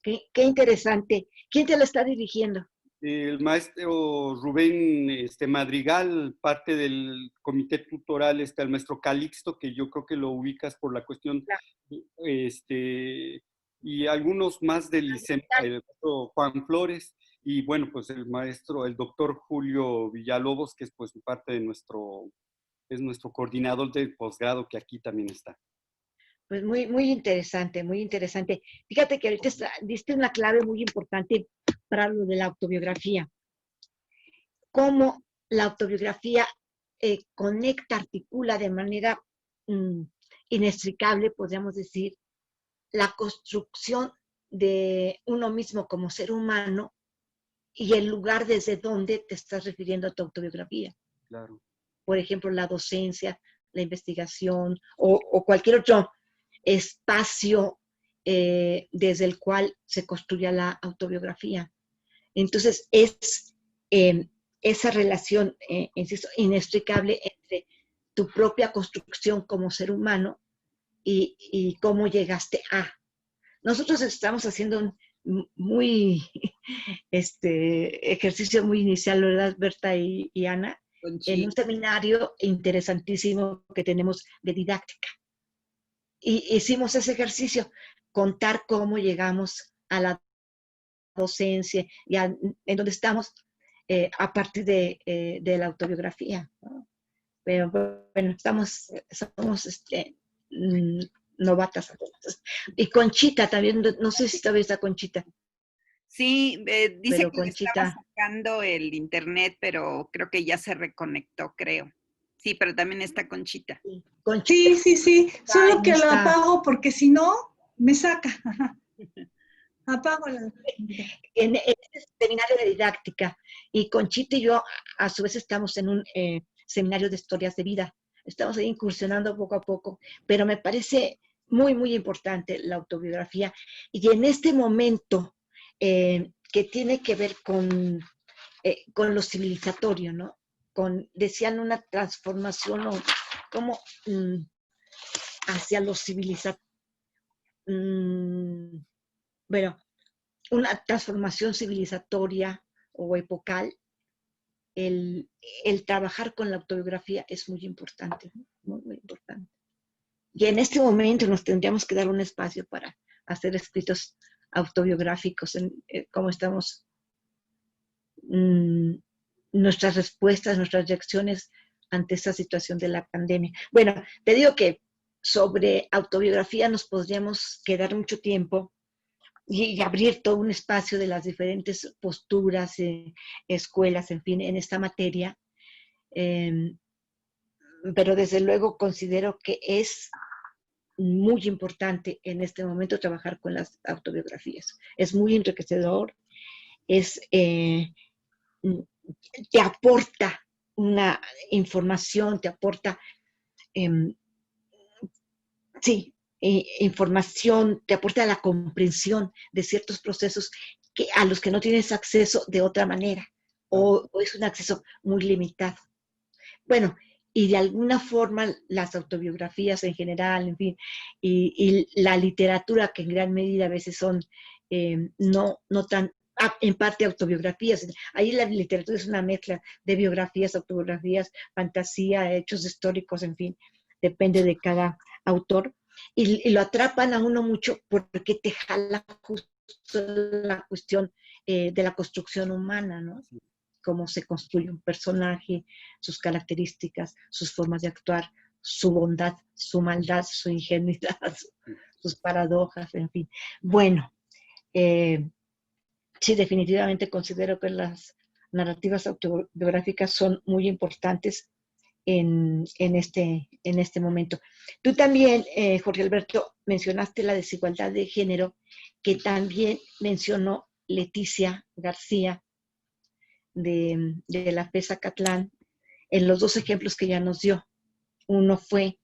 Qué interesante. ¿Quién te la está dirigiendo? El maestro Rubén Madrigal, parte del comité tutoral, el maestro Calixto, que yo creo que lo ubicas por la cuestión de y algunos más del ICEM, el maestro Juan Flores, y bueno, pues el maestro, el doctor Julio Villalobos, que es pues parte de es nuestro coordinador del posgrado, que aquí también está. Pues muy, muy interesante, muy interesante. Fíjate que ahorita diste una clave muy importante para lo de la autobiografía. Cómo la autobiografía conecta, articula de manera inextricable, podríamos decir, la construcción de uno mismo como ser humano y el lugar desde donde te estás refiriendo a tu autobiografía. Claro. Por ejemplo, la docencia, la investigación o cualquier otro espacio desde el cual se construya la autobiografía. Entonces, es esa relación, insisto, inextricable entre tu propia construcción como ser humano y cómo llegaste a. Nosotros estamos haciendo un ejercicio muy inicial, ¿verdad, Berta y Ana? En un seminario interesantísimo que tenemos de didáctica. Y hicimos ese ejercicio, contar cómo llegamos a la docencia y en donde estamos a partir de la autobiografía, ¿no? Pero bueno, somos novatas. Y Conchita también, no sé si todavía está Conchita. Sí, dice Pero que le estaba Conchita, sacando el internet, pero creo que ya se reconectó, creo. Sí, pero también está Conchita. Conchita Sí. Solo que lo está. apago porque si no, me saca. Apago la... En este seminario de didáctica. Y Conchita y yo, a su vez, estamos en un seminario de historias de vida. Estamos ahí incursionando poco a poco, pero me parece muy, muy importante la autobiografía. Y en este momento que tiene que ver con lo civilizatorio, ¿no? Decían una transformación o como hacia lo civilizatorio. Bueno, una transformación civilizatoria o epocal, el trabajar con la autobiografía es muy importante, muy, muy importante. Y en este momento nos tendríamos que dar un espacio para hacer escritos autobiográficos, cómo estamos, nuestras respuestas, nuestras reacciones ante esta situación de la pandemia. Bueno, te digo que sobre autobiografía nos podríamos quedar mucho tiempo y abrir todo un espacio de las diferentes posturas, escuelas, en fin, en esta materia. Pero desde luego considero que es muy importante en este momento trabajar con las autobiografías. Es muy enriquecedor, te aporta una información, te aporta, información, te aporta la comprensión de ciertos procesos a los que no tienes acceso de otra manera, o es un acceso muy limitado. Bueno, y de alguna forma las autobiografías en general, en fin, y la literatura, que en gran medida a veces son no tan, en parte autobiografías. Ahí la literatura es una mezcla de biografías, autobiografías, fantasía, hechos históricos, en fin, depende de cada autor. Y lo atrapan a uno mucho porque te jala justo la cuestión de la construcción humana, ¿no? Cómo se construye un personaje, sus características, sus formas de actuar, su bondad, su maldad, su ingenuidad, sus paradojas, en fin. Bueno, sí, definitivamente considero que las narrativas autobiográficas son muy importantes en este momento. Tú también, Jorge Alberto, mencionaste la desigualdad de género, que también mencionó Leticia García de la FES Acatlán en los dos ejemplos que ya nos dio. Uno fue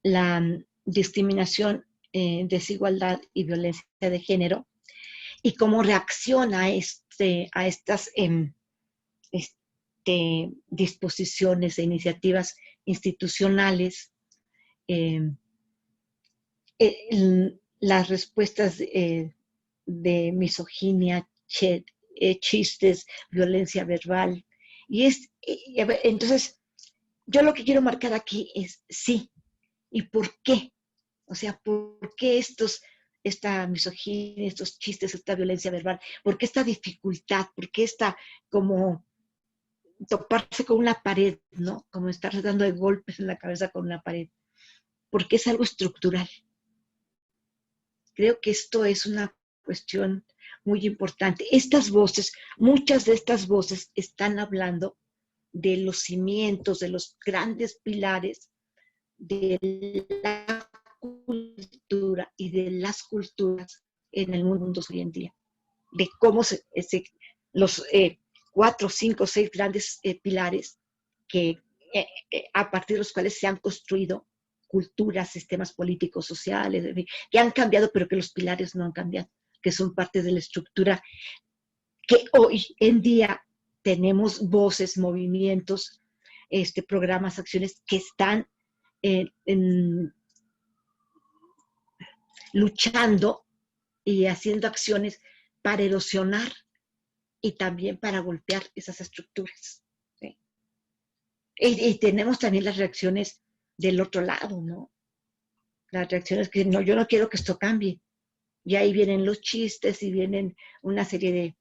la discriminación, desigualdad y violencia de género, y cómo reacciona a estas disposiciones e iniciativas institucionales, las respuestas de misoginia, chistes, violencia verbal. Entonces, yo lo que quiero marcar aquí es sí, ¿y por qué? O sea, ¿por qué estos esta misoginia, estos chistes, esta violencia verbal? ¿Por qué esta dificultad? ¿Por qué esta como toparse con una pared, ¿no? Como estar dando de golpes en la cabeza con una pared? Porque es algo estructural. Creo que esto es una cuestión muy importante. Estas voces, muchas de estas voces están hablando de los cimientos, de los grandes pilares de la cultura y de las culturas en el mundo hoy en día. De cómo los 4, 5, 6 grandes pilares que a partir de los cuales se han construido culturas, sistemas políticos, sociales, que han cambiado, pero que los pilares no han cambiado, que son parte de la estructura que hoy en día tenemos voces, movimientos, programas, acciones que están luchando y haciendo acciones para erosionar y también para golpear esas estructuras. ¿Sí? Y tenemos también las reacciones del otro lado, ¿no? Las reacciones que no, yo no quiero que esto cambie. Y ahí vienen los chistes y vienen una serie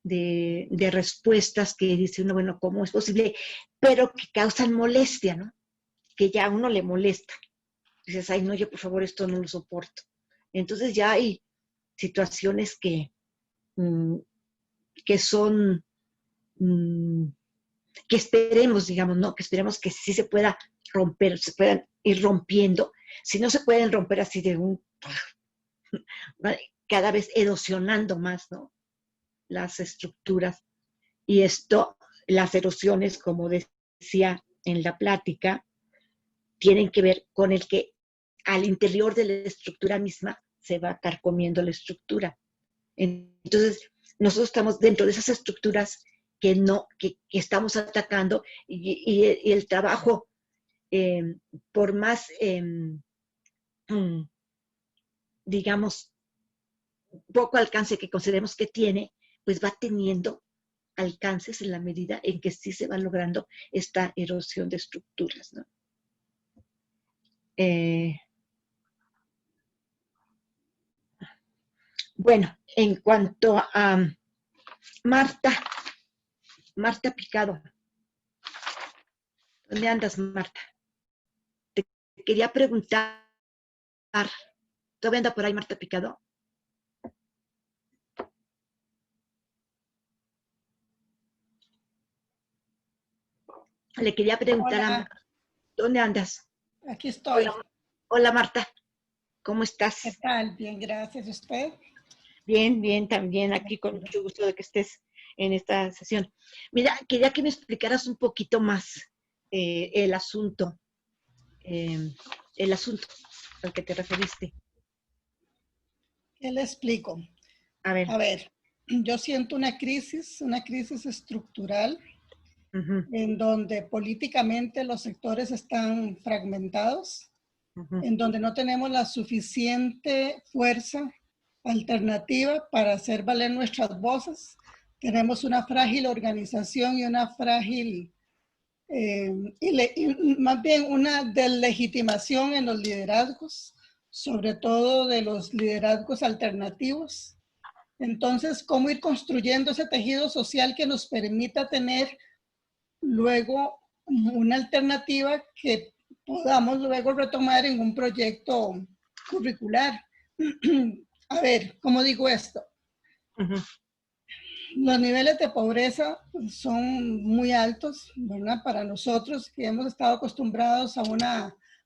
de respuestas que dice uno, bueno, ¿cómo es posible? Pero que causan molestia, ¿no? Que ya a uno le molesta. Dices, ay, no, yo por favor esto no lo soporto. Entonces ya hay situaciones que son, que esperemos, digamos, ¿no? Que esperemos que sí se pueda romper, se puedan ir rompiendo. Si no se pueden romper así de cada vez erosionando más, ¿no? Las estructuras. Y esto, las erosiones, como decía en la plática, tienen que ver con el que al interior de la estructura misma se va carcomiendo la estructura. Entonces, nosotros estamos dentro de esas estructuras que estamos atacando y el trabajo, por más, digamos, poco alcance que consideremos que tiene, pues va teniendo alcances en la medida en que sí se va logrando esta erosión de estructuras, ¿no? Bueno, en cuanto a Marta Picado, ¿dónde andas, Marta? Te quería preguntar, ¿todavía anda por ahí Marta Picado? Le quería preguntar a Marta, ¿dónde andas? Aquí estoy. Hola, Marta, ¿cómo estás? ¿Qué tal? Bien, gracias. ¿Usted? Bien, bien, también aquí con mucho gusto de que estés en esta sesión. Mira, quería que me explicaras un poquito más el asunto al que te referiste. ¿Qué le explico? A ver, yo siento una crisis estructural, en donde políticamente los sectores están fragmentados, en donde no tenemos la suficiente fuerza alternativa para hacer valer nuestras voces. Tenemos una frágil organización y una frágil, más bien una deslegitimación en los liderazgos, sobre todo de los liderazgos alternativos. Entonces, ¿cómo ir construyendo ese tejido social que nos permita tener luego una alternativa que podamos luego retomar en un proyecto curricular? A ver, ¿cómo digo esto? Los niveles de pobreza son muy altos, ¿verdad? Para nosotros que hemos estado acostumbrados a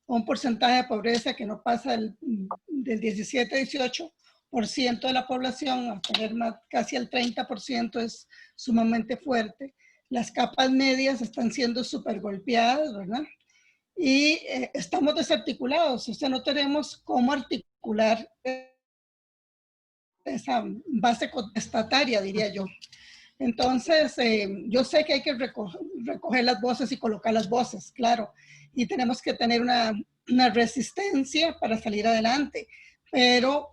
un porcentaje de pobreza que no pasa del 17-18% de la población, a tener casi el 30% es sumamente fuerte. Las capas medias están siendo súper golpeadas, ¿verdad? Y estamos desarticulados, o sea, no tenemos cómo articular esa base contestataria, diría yo. Entonces, yo sé que hay que recoger las voces y colocar las voces, claro, y tenemos que tener una resistencia para salir adelante, pero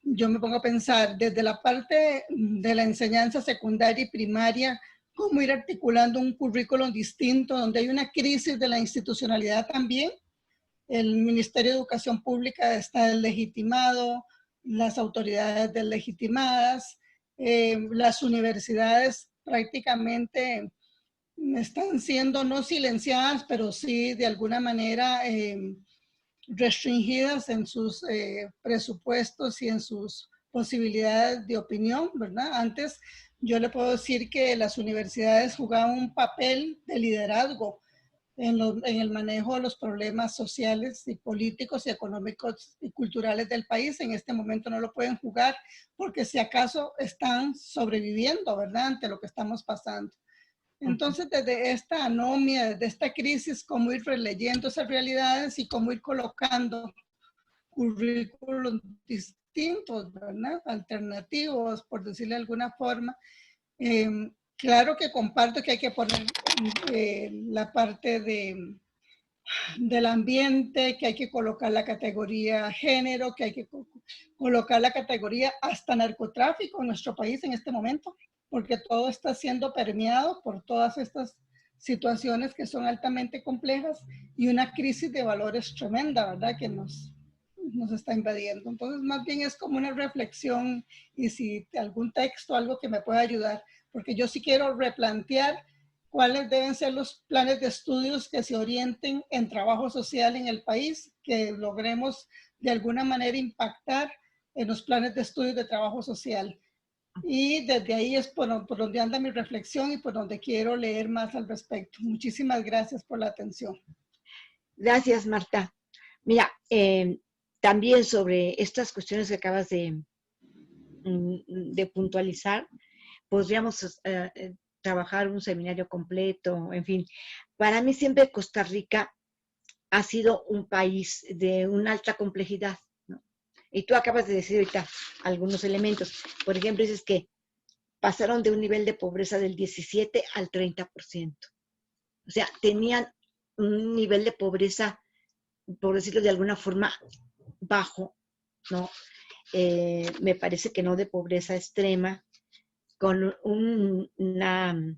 yo me pongo a pensar desde la parte de la enseñanza secundaria y primaria, cómo ir articulando un currículum distinto, donde hay una crisis de la institucionalidad también. El Ministerio de Educación Pública está deslegitimado, las autoridades deslegitimadas, las universidades prácticamente están siendo no silenciadas, pero sí de alguna manera restringidas en sus presupuestos y en sus posibilidades de opinión, ¿verdad? Antes yo le puedo decir que las universidades jugaban un papel de liderazgo en el manejo de los problemas sociales y políticos y económicos y culturales del país. En este momento no lo pueden jugar porque si acaso están sobreviviendo, ¿verdad? Ante lo que estamos pasando. Entonces, desde esta anomia, desde esta crisis, cómo ir releyendo esas realidades y cómo ir colocando currículos distintos, ¿verdad? Alternativos, por decirlo de alguna forma. Claro que comparto que hay que poner la parte del ambiente, que hay que colocar la categoría género, que hay que colocar la categoría hasta narcotráfico en nuestro país en este momento, porque todo está siendo permeado por todas estas situaciones que son altamente complejas y una crisis de valores tremenda, ¿verdad? Que nos está invadiendo. Entonces, más bien es como una reflexión y si algún texto, algo que me pueda ayudar, porque yo sí quiero replantear cuáles deben ser los planes de estudios que se orienten en trabajo social en el país, que logremos de alguna manera impactar en los planes de estudios de trabajo social. Y desde ahí es por donde anda mi reflexión y por donde quiero leer más al respecto. Muchísimas gracias por la atención. Gracias, Marta. Mira, también sobre estas cuestiones que acabas de puntualizar, podríamos trabajar un seminario completo, en fin. Para mí siempre Costa Rica ha sido un país de una alta complejidad, ¿no? Y tú acabas de decir ahorita algunos elementos. Por ejemplo, dices que pasaron de un nivel de pobreza del 17 al 30%. O sea, tenían un nivel de pobreza, por decirlo de alguna forma, bajo, ¿no? Me parece que no de pobreza extrema, con una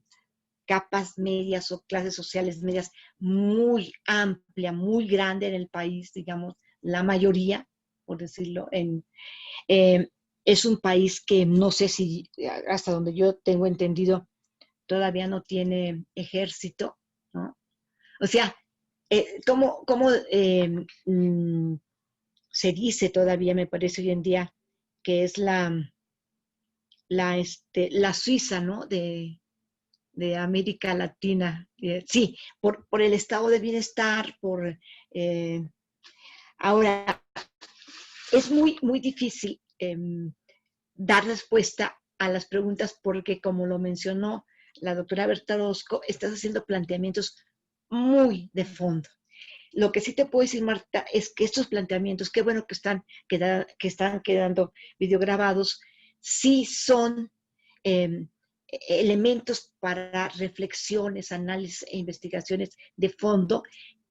capas medias o clases sociales medias muy amplia, muy grande en el país, digamos, la mayoría, por decirlo, es un país que no sé si, hasta donde yo tengo entendido, todavía no tiene ejército, ¿no? O sea, ¿cómo se dice todavía, me parece hoy en día, que es la Suiza, ¿no? De América Latina. Sí, por el estado de bienestar, ahora, es muy, muy difícil dar respuesta a las preguntas porque, como lo mencionó la doctora Berta Orozco, estás haciendo planteamientos muy de fondo. Lo que sí te puedo decir, Marta, es que estos planteamientos, qué bueno que están quedando videograbados, sí son elementos para reflexiones, análisis e investigaciones de fondo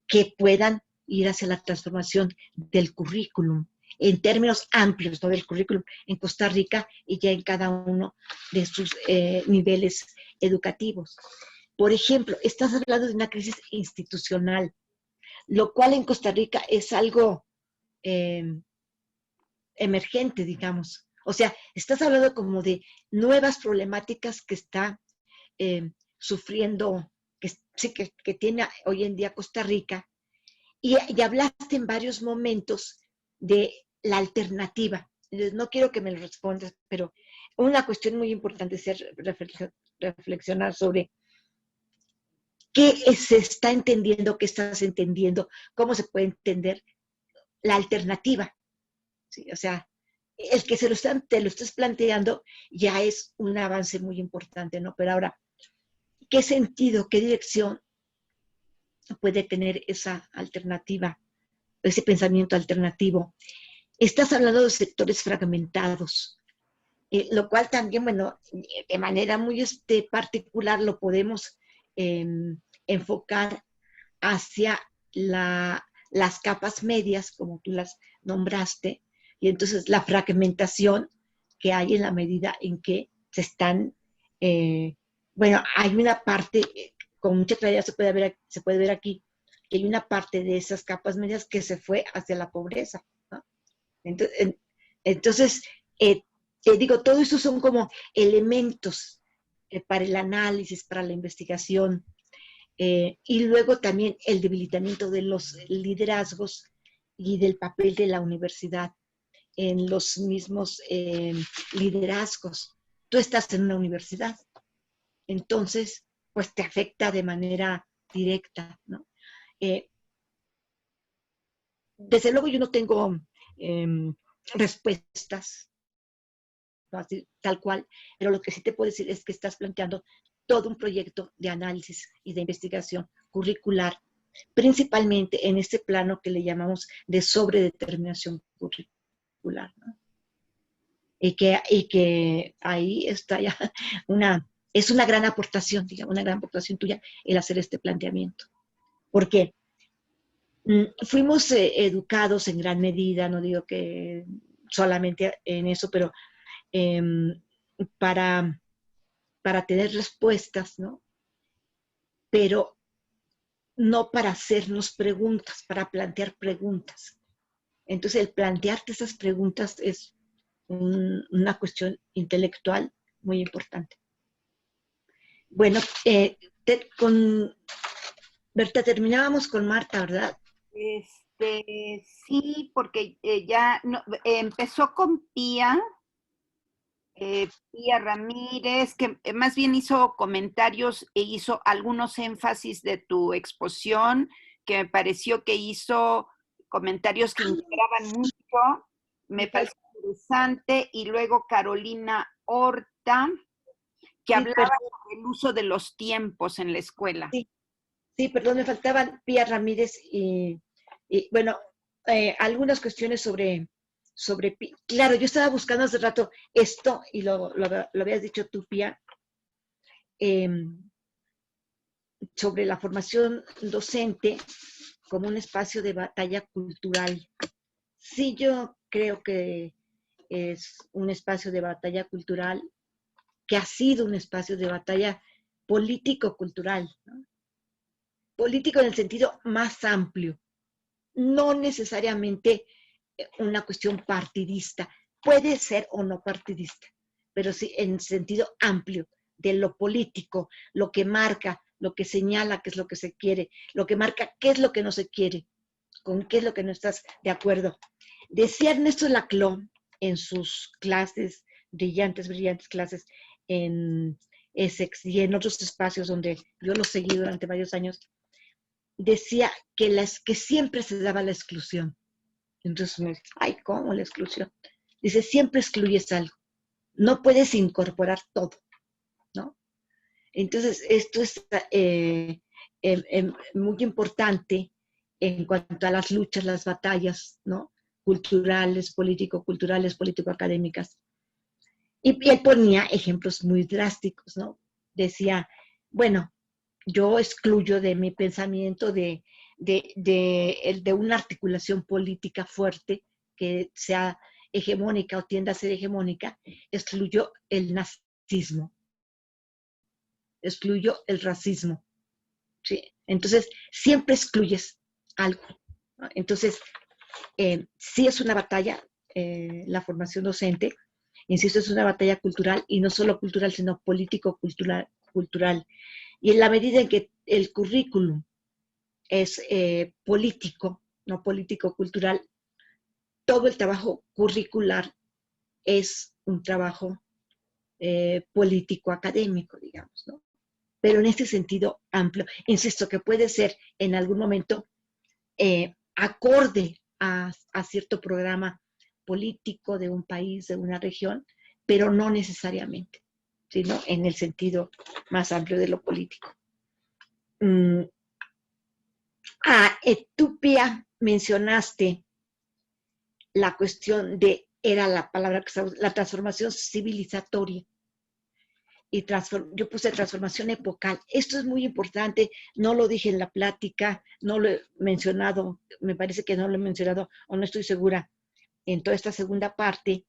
que puedan ir hacia la transformación del currículum, en términos amplios, ¿no? Del currículum en Costa Rica y ya en cada uno de sus niveles educativos. Por ejemplo, estás hablando de una crisis institucional, lo cual en Costa Rica es algo emergente, digamos. O sea, estás hablando como de nuevas problemáticas que está sufriendo, que tiene hoy en día Costa Rica, y hablaste en varios momentos de la alternativa. Entonces, no quiero que me lo respondas, pero una cuestión muy importante es reflexionar sobre qué se está entendiendo, qué estás entendiendo, cómo se puede entender la alternativa. ¿Sí? O sea, el que te lo estés planteando ya es un avance muy importante, ¿no? Pero ahora, ¿qué sentido, qué dirección puede tener esa alternativa, ese pensamiento alternativo? Estás hablando de sectores fragmentados, lo cual también, bueno, de manera muy particular lo podemos enfocar hacia las capas medias, como tú las nombraste, y entonces la fragmentación que hay en la medida en que se están, bueno, hay una parte, con mucha claridad se puede ver aquí, que hay una parte de esas capas medias que se fue hacia la pobreza, ¿no? Entonces, Entonces, digo, todo eso son como elementos para el análisis, para la investigación, y luego también el debilitamiento de los liderazgos y del papel de la universidad en los mismos liderazgos. Tú estás en una universidad, entonces, pues te afecta de manera directa, ¿no? Desde luego yo no tengo respuestas tal cual, pero lo que sí te puedo decir es que estás planteando todo un proyecto de análisis y de investigación curricular, principalmente en este plano que le llamamos de sobredeterminación curricular, ¿no? Y que ahí está ya es una gran aportación, digamos, una gran aportación tuya el hacer este planteamiento. Porque fuimos educados en gran medida, no digo que solamente en eso, pero para tener respuestas, ¿no? Pero no para hacernos preguntas, para plantear preguntas. Entonces, el plantearte esas preguntas es una cuestión intelectual muy importante. Bueno, Berta, terminábamos con Marta, ¿verdad? Sí, porque ya empezó con Pía Ramírez, que más bien hizo comentarios e hizo algunos énfasis de tu exposición, que me pareció que hizo comentarios que integraban mucho, me pareció interesante, y luego Carolina Horta, que hablaba sobre el uso de los tiempos en la escuela. Sí, perdón, me faltaban Pía Ramírez y bueno, algunas cuestiones sobre claro, yo estaba buscando hace rato esto, y lo habías dicho tú, Pía, sobre la formación docente como un espacio de batalla cultural. Sí, yo creo que es un espacio de batalla cultural, que ha sido un espacio de batalla político-cultural, ¿no? Político en el sentido más amplio, no necesariamente una cuestión partidista, puede ser o no partidista, pero sí en sentido amplio de lo político, lo que marca, lo que señala qué es lo que se quiere, lo que marca qué es lo que no se quiere, con qué es lo que no estás de acuerdo. Decía Ernesto Laclau en sus clases, brillantes clases en Essex y en otros espacios donde yo lo seguí durante varios años, decía que siempre se daba la exclusión. Entonces me dice, ay, ¿cómo la exclusión? Dice, siempre excluyes algo, no puedes incorporar todo, ¿no? Entonces, esto es muy importante en cuanto a las luchas, las batallas, ¿no? Culturales, político-culturales, político-académicas. Y él ponía ejemplos muy drásticos, ¿no? Decía, bueno, yo excluyo de mi pensamiento de una articulación política fuerte que sea hegemónica o tienda a ser hegemónica, excluyo el nazismo, excluyo el racismo, ¿sí? Entonces, siempre excluyes algo, ¿no? Entonces, sí es una batalla, la formación docente, insisto, es una batalla cultural, y no solo cultural, sino político-cultural. Y en la medida en que el currículum es político, no político-cultural, todo el trabajo curricular es un trabajo político-académico, digamos, ¿no? Pero en este sentido amplio. Insisto, que puede ser en algún momento acorde a cierto programa político de un país, de una región, pero no necesariamente, sino en el sentido más amplio de lo político. Tú, Pía, mencionaste la cuestión de, era la palabra que usamos, la transformación civilizatoria. Y yo puse transformación epocal. Esto es muy importante, no lo dije en la plática, no lo he mencionado, me parece que no lo he mencionado, o no estoy segura, en toda esta segunda parte,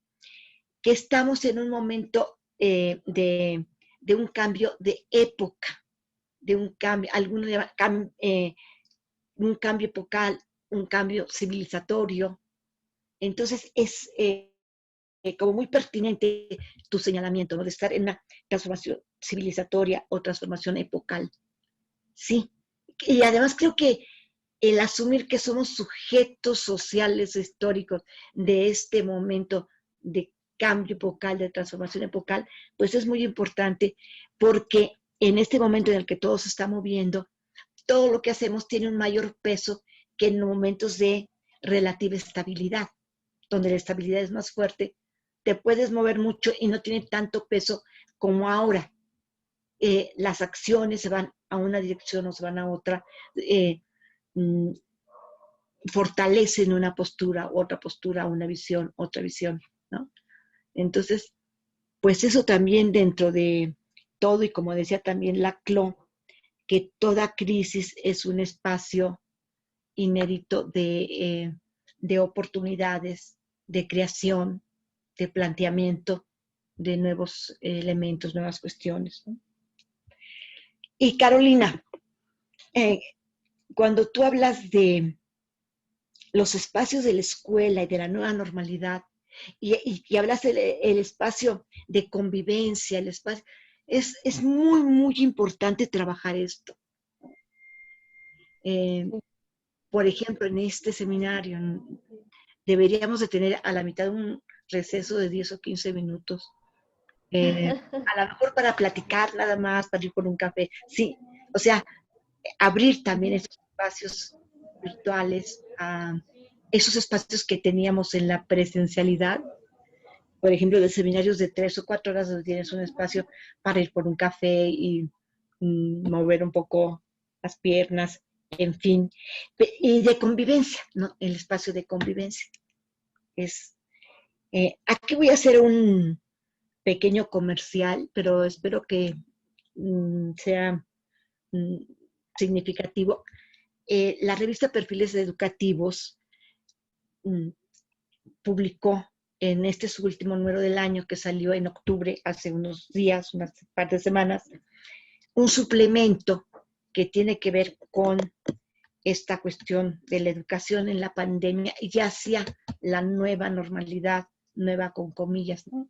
que estamos en un momento de un cambio de época, de un cambio, algunos llaman un cambio epocal, un cambio civilizatorio. Entonces, como muy pertinente tu señalamiento, ¿no? De estar en una transformación civilizatoria o transformación epocal. Sí. Y además creo que el asumir que somos sujetos sociales históricos de este momento de cambio epocal, de transformación epocal, pues es muy importante porque en este momento en el que todo se está moviendo, todo lo que hacemos tiene un mayor peso que en momentos de relativa estabilidad, donde la estabilidad es más fuerte, te puedes mover mucho y no tiene tanto peso como ahora. Las acciones se van a una dirección o se van a otra, fortalecen una postura, otra postura, una visión, otra visión, ¿no? Entonces, pues eso también dentro de todo, y como decía también Laclau, que toda crisis es un espacio inédito de oportunidades, de creación, de planteamiento de nuevos elementos, nuevas cuestiones, ¿no? Y Carolina, cuando tú hablas de los espacios de la escuela y de la nueva normalidad, y hablas del espacio de convivencia, el espacio, es muy, muy importante trabajar esto. Por ejemplo, en este seminario deberíamos de tener a la mitad un receso de 10 o 15 minutos. A lo mejor para platicar nada más, para ir por un café. Sí, o sea, abrir también esos espacios virtuales a esos espacios que teníamos en la presencialidad, por ejemplo, de seminarios de 3 o 4 horas donde tienes un espacio para ir por un café y mover un poco las piernas, en fin, y de convivencia, ¿no? El espacio de convivencia. Aquí voy a hacer un pequeño comercial, pero espero que sea significativo. La revista Perfiles Educativos publicó en este su último número del año, que salió en octubre, hace unos días, unas par de semanas, un suplemento que tiene que ver con esta cuestión de la educación en la pandemia y hacia la nueva normalidad, nueva con comillas, ¿no?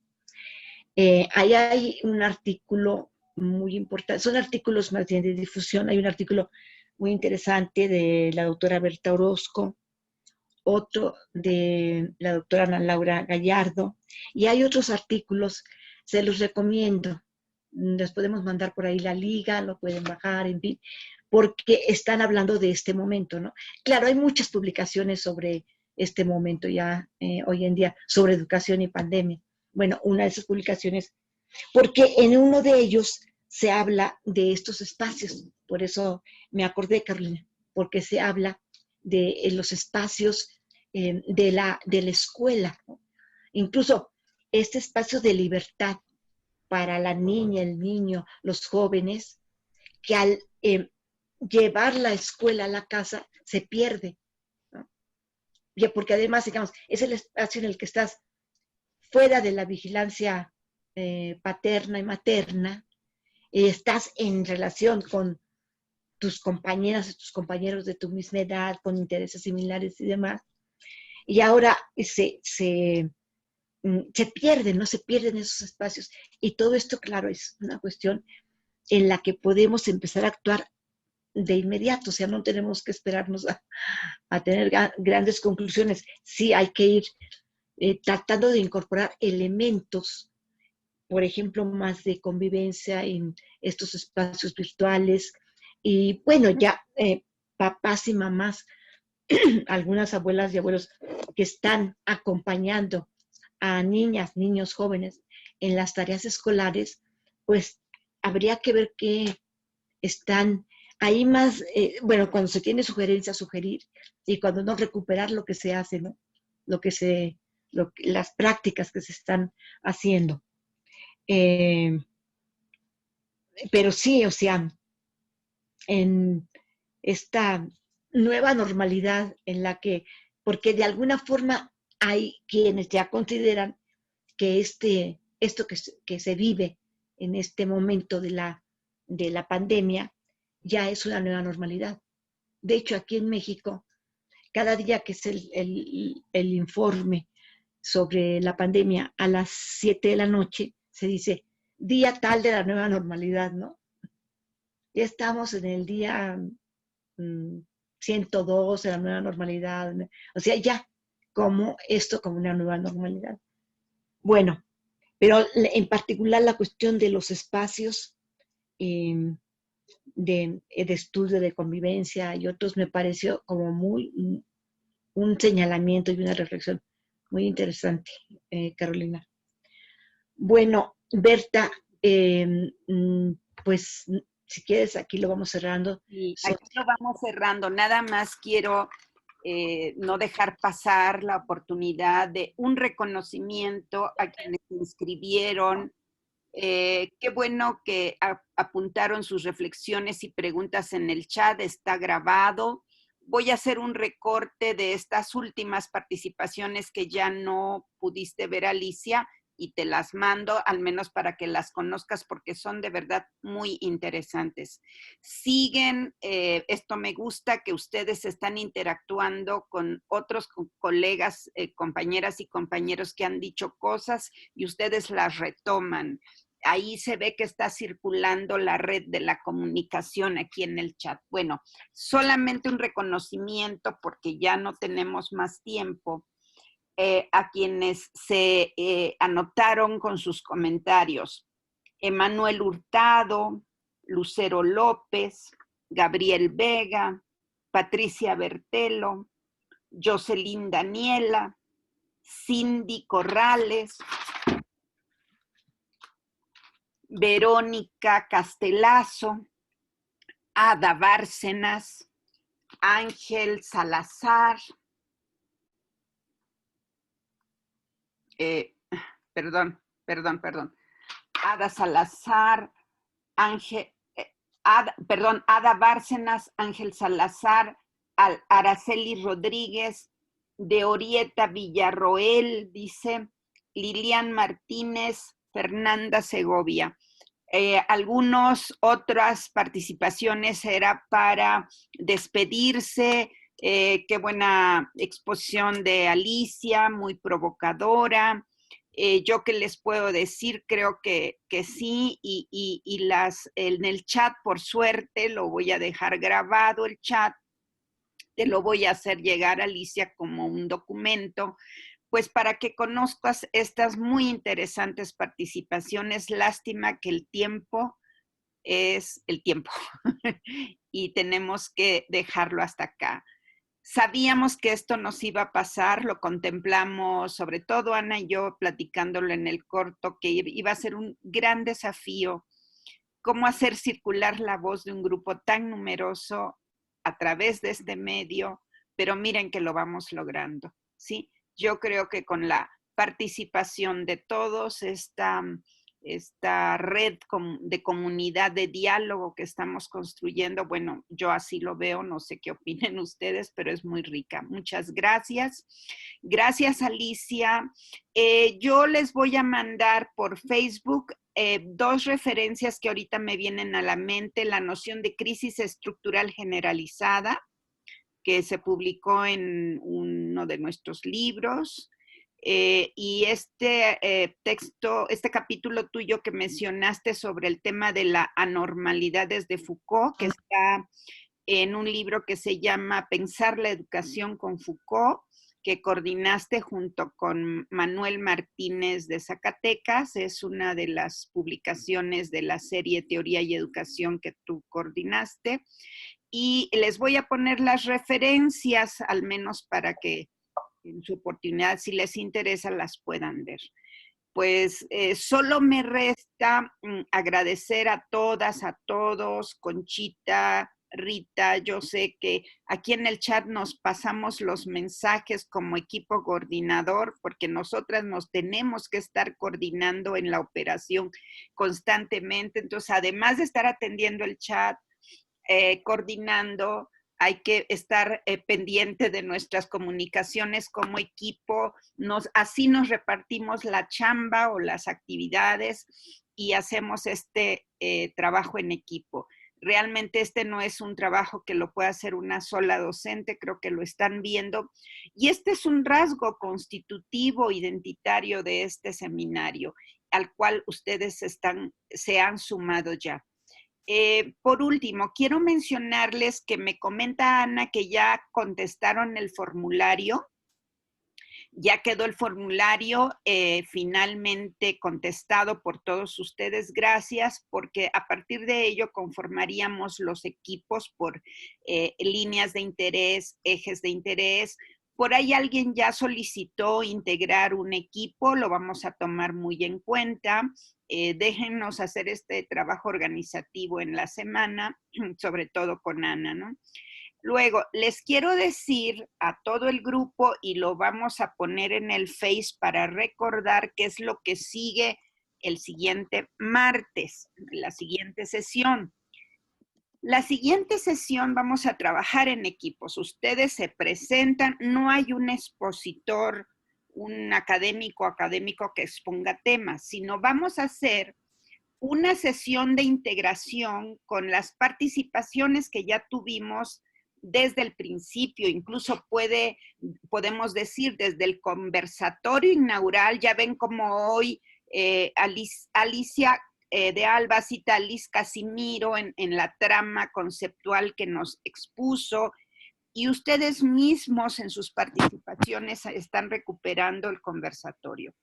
Ahí hay un artículo muy importante, son artículos más bien de difusión, hay un artículo muy interesante de la doctora Berta Orozco, otro de la doctora Ana Laura Gallardo, y hay otros artículos, se los recomiendo, les podemos mandar por ahí la liga, lo pueden bajar, en fin, porque están hablando de este momento, ¿no? Claro, hay muchas publicaciones sobre este momento ya hoy en día, sobre educación y pandemia. Bueno, una de esas publicaciones, porque en uno de ellos se habla de estos espacios, por eso me acordé, Carolina, porque se habla de los espacios de la escuela, ¿no? Incluso este espacio de libertad para la niña, el niño, los jóvenes, que al llevar la escuela a la casa se pierde, ¿no? Ya, porque además, digamos, es el espacio en el que estás fuera de la vigilancia paterna y materna, estás en relación con tus compañeras y tus compañeros de tu misma edad, con intereses similares y demás, y ahora se pierden, ¿no? Se pierden esos espacios, y todo esto, claro, es una cuestión en la que podemos empezar a actuar de inmediato, o sea, no tenemos que esperarnos a tener grandes conclusiones. Sí hay que ir tratando de incorporar elementos, por ejemplo, más de convivencia en estos espacios virtuales. Y bueno, ya papás y mamás, algunas abuelas y abuelos que están acompañando a niñas, niños, jóvenes en las tareas escolares, pues habría que ver qué están ahí más, bueno, cuando se tiene sugerencias, sugerir, y cuando no, recuperar lo que se hace, ¿no? Las prácticas que se están haciendo. Pero sí, o sea, en esta nueva normalidad en la que, porque de alguna forma hay quienes ya consideran que esto que se vive en este momento de la pandemia ya es una nueva normalidad. De hecho, aquí en México, cada día que es el informe sobre la pandemia a las 7 de la noche, se dice día tal de la nueva normalidad, ¿no? Ya estamos en el día 102 de la nueva normalidad, o sea, ya como esto como una nueva normalidad. Bueno, pero en particular la cuestión de los espacios de estudio, de convivencia y otros me pareció como muy un señalamiento y una reflexión muy interesante, Carolina. Bueno, Berta, pues si quieres aquí lo vamos cerrando. Y aquí lo vamos cerrando. Nada más quiero no dejar pasar la oportunidad de un reconocimiento a quienes se inscribieron. Qué bueno que apuntaron sus reflexiones y preguntas en el chat, está grabado. Voy a hacer un recorte de estas últimas participaciones que ya no pudiste ver, Alicia, y te las mando, al menos para que las conozcas, porque son de verdad muy interesantes. Siguen, esto me gusta, que ustedes están interactuando con otros colegas, compañeras y compañeros que han dicho cosas y ustedes las retoman. Ahí se ve que está circulando la red de la comunicación aquí en el chat. Bueno, solamente un reconocimiento porque ya no tenemos más tiempo. A quienes se anotaron con sus comentarios. Emanuel Hurtado, Lucero López, Gabriel Vega, Patricia Bertelo, Jocelyn Daniela, Cindy Corrales, Verónica Castelazo, Ada Bárcenas, Ángel Salazar, Ada Salazar, Ada Bárcenas, Ángel Salazar, Araceli Rodríguez, de Orieta Villarroel, dice, Lilian Martínez, Fernanda Segovia. Algunas otras participaciones era para despedirse. Qué buena exposición de Alicia, muy provocadora. Yo qué les puedo decir, creo que sí, y en el chat, por suerte, lo voy a dejar grabado el chat, te lo voy a hacer llegar, Alicia, como un documento, pues para que conozcas estas muy interesantes participaciones. Lástima que el tiempo es el tiempo y tenemos que dejarlo hasta acá. Sabíamos que esto nos iba a pasar, lo contemplamos, sobre todo Ana y yo platicándolo en el corto, que iba a ser un gran desafío, cómo hacer circular la voz de un grupo tan numeroso a través de este medio, pero miren que lo vamos logrando, ¿sí? Yo creo que con la participación de todos, esta red de comunidad de diálogo que estamos construyendo, bueno, yo así lo veo, no sé qué opinen ustedes, pero es muy rica. Muchas gracias. Gracias, Alicia. Yo les voy a mandar por Facebook dos referencias que ahorita me vienen a la mente: la noción de crisis estructural generalizada, que se publicó en uno de nuestros libros, y este texto, este capítulo tuyo que mencionaste sobre el tema de la anormalidad desde Foucault, que está en un libro que se llama Pensar la educación con Foucault, que coordinaste junto con Manuel Martínez de Zacatecas. Es una de las publicaciones de la serie Teoría y Educación que tú coordinaste. Y les voy a poner las referencias, al menos para que en su oportunidad, si les interesa, las puedan ver. Pues solo me resta agradecer a todas, a todos, Conchita, Rita. Yo sé que aquí en el chat nos pasamos los mensajes como equipo coordinador, porque nosotras nos tenemos que estar coordinando en la operación constantemente. Entonces, además de estar atendiendo el chat, coordinando, hay que estar pendiente de nuestras comunicaciones como equipo. Así nos repartimos la chamba o las actividades y hacemos este trabajo en equipo. Realmente este no es un trabajo que lo pueda hacer una sola docente, creo que lo están viendo. Y este es un rasgo constitutivo, identitario de este seminario, al cual ustedes se han sumado ya. Por último, quiero mencionarles que me comenta Ana que ya contestaron el formulario. Ya quedó el formulario finalmente contestado por todos ustedes. Gracias, porque a partir de ello conformaríamos los equipos por líneas de interés, ejes de interés. Por ahí alguien ya solicitó integrar un equipo, lo vamos a tomar muy en cuenta. Déjennos hacer este trabajo organizativo en la semana, sobre todo con Ana, ¿no? Luego, les quiero decir a todo el grupo, y lo vamos a poner en el Face para recordar qué es lo que sigue el siguiente martes, la siguiente sesión. La siguiente sesión vamos a trabajar en equipos. Ustedes se presentan, no hay un expositor, un académico que exponga temas, sino vamos a hacer una sesión de integración con las participaciones que ya tuvimos desde el principio, incluso podemos decir desde el conversatorio inaugural. Ya ven como hoy Alicia de Alba cita a Liz Casimiro en la trama conceptual que nos expuso, y ustedes mismos en sus participaciones están recuperando el conversatorio.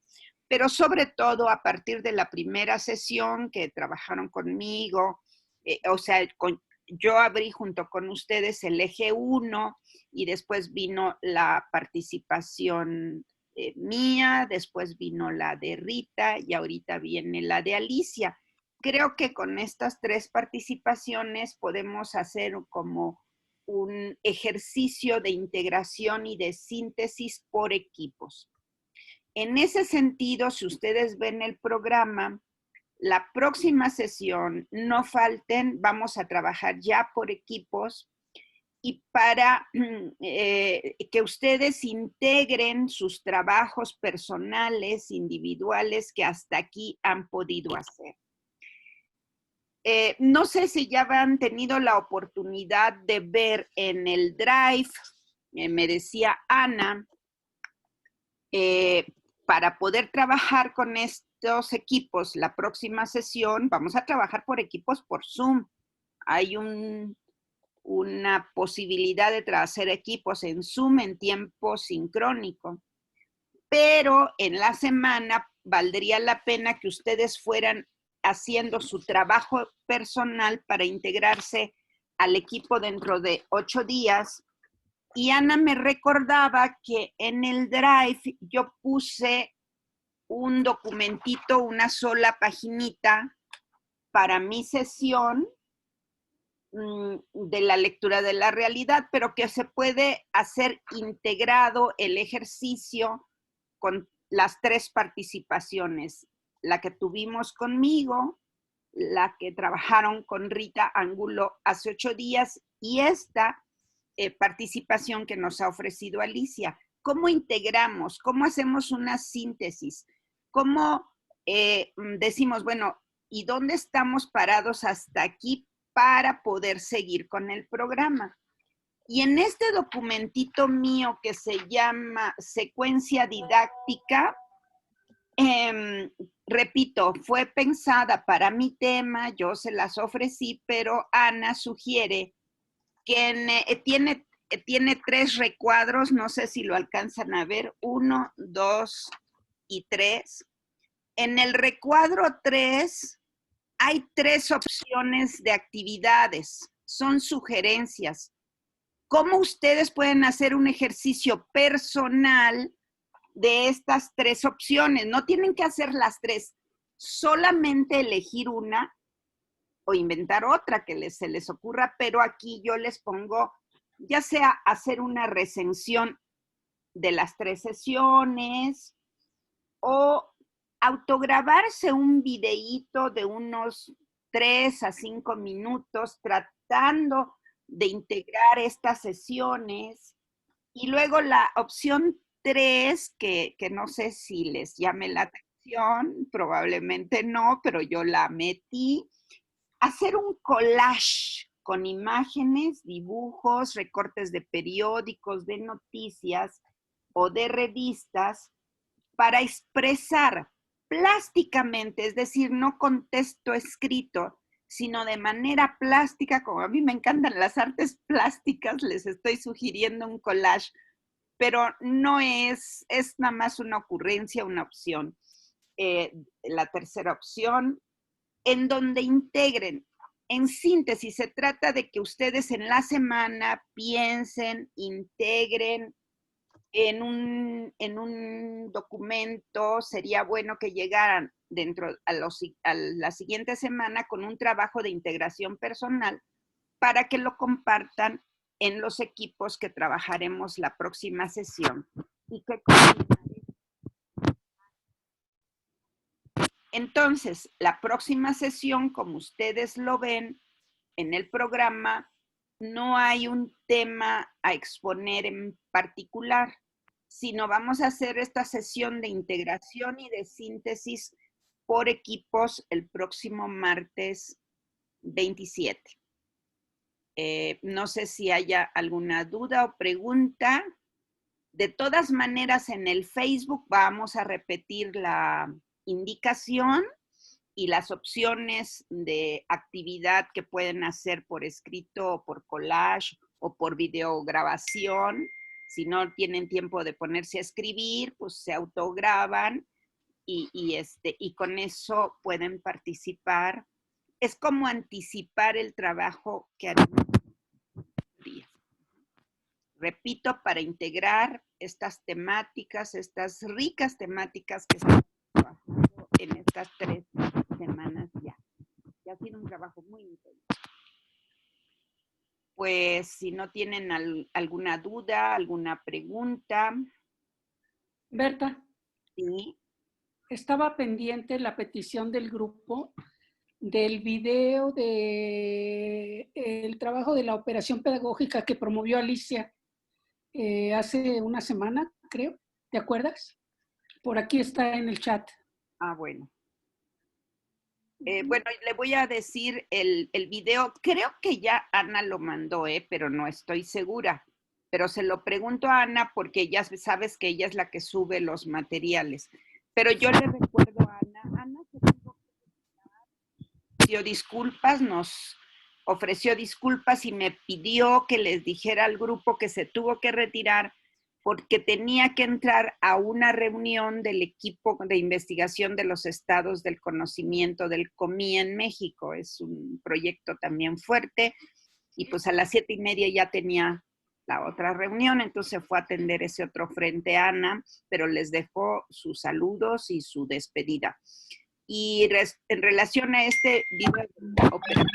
Pero sobre todo a partir de la primera sesión que trabajaron conmigo, yo abrí junto con ustedes el eje 1 y después vino la participación mía, después vino la de Rita y ahorita viene la de Alicia. Creo que con estas 3 participaciones podemos hacer como un ejercicio de integración y de síntesis por equipos. En ese sentido, si ustedes ven el programa, la próxima sesión, no falten, vamos a trabajar ya por equipos y para que ustedes integren sus trabajos personales, individuales, que hasta aquí han podido hacer. No sé si ya han tenido la oportunidad de ver en el Drive, me decía Ana, para poder trabajar con estos equipos, la próxima sesión, vamos a trabajar por equipos por Zoom. Hay una posibilidad de hacer equipos en Zoom en tiempo sincrónico. Pero en la semana valdría la pena que ustedes fueran haciendo su trabajo personal para integrarse al equipo dentro de 8 días. Y Ana me recordaba que en el Drive yo puse un documentito, una sola paginita para mi sesión de la lectura de la realidad, pero que se puede hacer integrado el ejercicio con las 3 participaciones, la que tuvimos conmigo, la que trabajaron con Rita Angulo hace 8 días y esta participación que nos ha ofrecido Alicia. ¿Cómo integramos? ¿Cómo hacemos una síntesis? ¿Cómo decimos, bueno, ¿y dónde estamos parados hasta aquí para poder seguir con el programa? Y en este documentito mío que se llama Secuencia Didáctica, repito, fue pensada para mi tema, yo se las ofrecí, pero Ana sugiere que tiene 3 recuadros, no sé si lo alcanzan a ver, 1, 2 y 3. En el recuadro 3 hay 3 opciones de actividades, son sugerencias. ¿Cómo ustedes pueden hacer un ejercicio personal de estas 3 opciones? No tienen que hacer las 3, solamente elegir una o inventar otra que se les ocurra, pero aquí yo les pongo, ya sea hacer una recensión de las 3 sesiones o autograbarse un videíto de unos 3 a 5 minutos tratando de integrar estas sesiones. Y luego la opción 3, que no sé si les llame la atención, probablemente no, pero yo la metí. hacer un collage con imágenes, dibujos, recortes de periódicos, de noticias o de revistas para expresar plásticamente, es decir, no con texto escrito, sino de manera plástica, como a mí me encantan las artes plásticas, les estoy sugiriendo un collage, pero no es nada más una ocurrencia, una opción. La tercera opción, en donde integren, en síntesis, se trata de que ustedes en la semana piensen, integren en un documento. Sería bueno que llegaran a la siguiente semana con un trabajo de integración personal para que lo compartan en los equipos que trabajaremos la próxima sesión y que entonces, la próxima sesión, como ustedes lo ven en el programa, no hay un tema a exponer en particular, sino vamos a hacer esta sesión de integración y de síntesis por equipos el próximo martes 27. No sé si haya alguna duda o pregunta. De todas maneras, en el Facebook vamos a repetir la indicación y las opciones de actividad que pueden hacer por escrito o por collage o por videograbación. Si no tienen tiempo de ponerse a escribir, pues se autograban y con eso pueden participar. Es como anticipar el trabajo que haremos. Repito, para integrar estas temáticas, estas ricas temáticas que estamos trabajando en estas 3 semanas ya. Ya ha sido un trabajo muy intenso. Pues si no tienen alguna duda, alguna pregunta. Berta. Sí. Estaba pendiente la petición del grupo del video del trabajo de la operación pedagógica que promovió Alicia hace una semana, creo. ¿Te acuerdas? Por aquí está en el chat. Ah, bueno. Bueno, le voy a decir el video. Creo que ya Ana lo mandó, pero no estoy segura. Pero se lo pregunto a Ana porque ya sabes que ella es la que sube los materiales. Pero yo le recuerdo a Ana. Ana se tuvo que dio disculpas, nos ofreció disculpas y me pidió que les dijera al grupo que se tuvo que retirar porque tenía que entrar a una reunión del equipo de investigación de los estados del conocimiento del COMI en México. Es un proyecto también fuerte y pues a las 7:30 ya tenía la otra reunión, entonces fue a atender ese otro frente Ana, pero les dejó sus saludos y su despedida. Y en relación a este video de la operación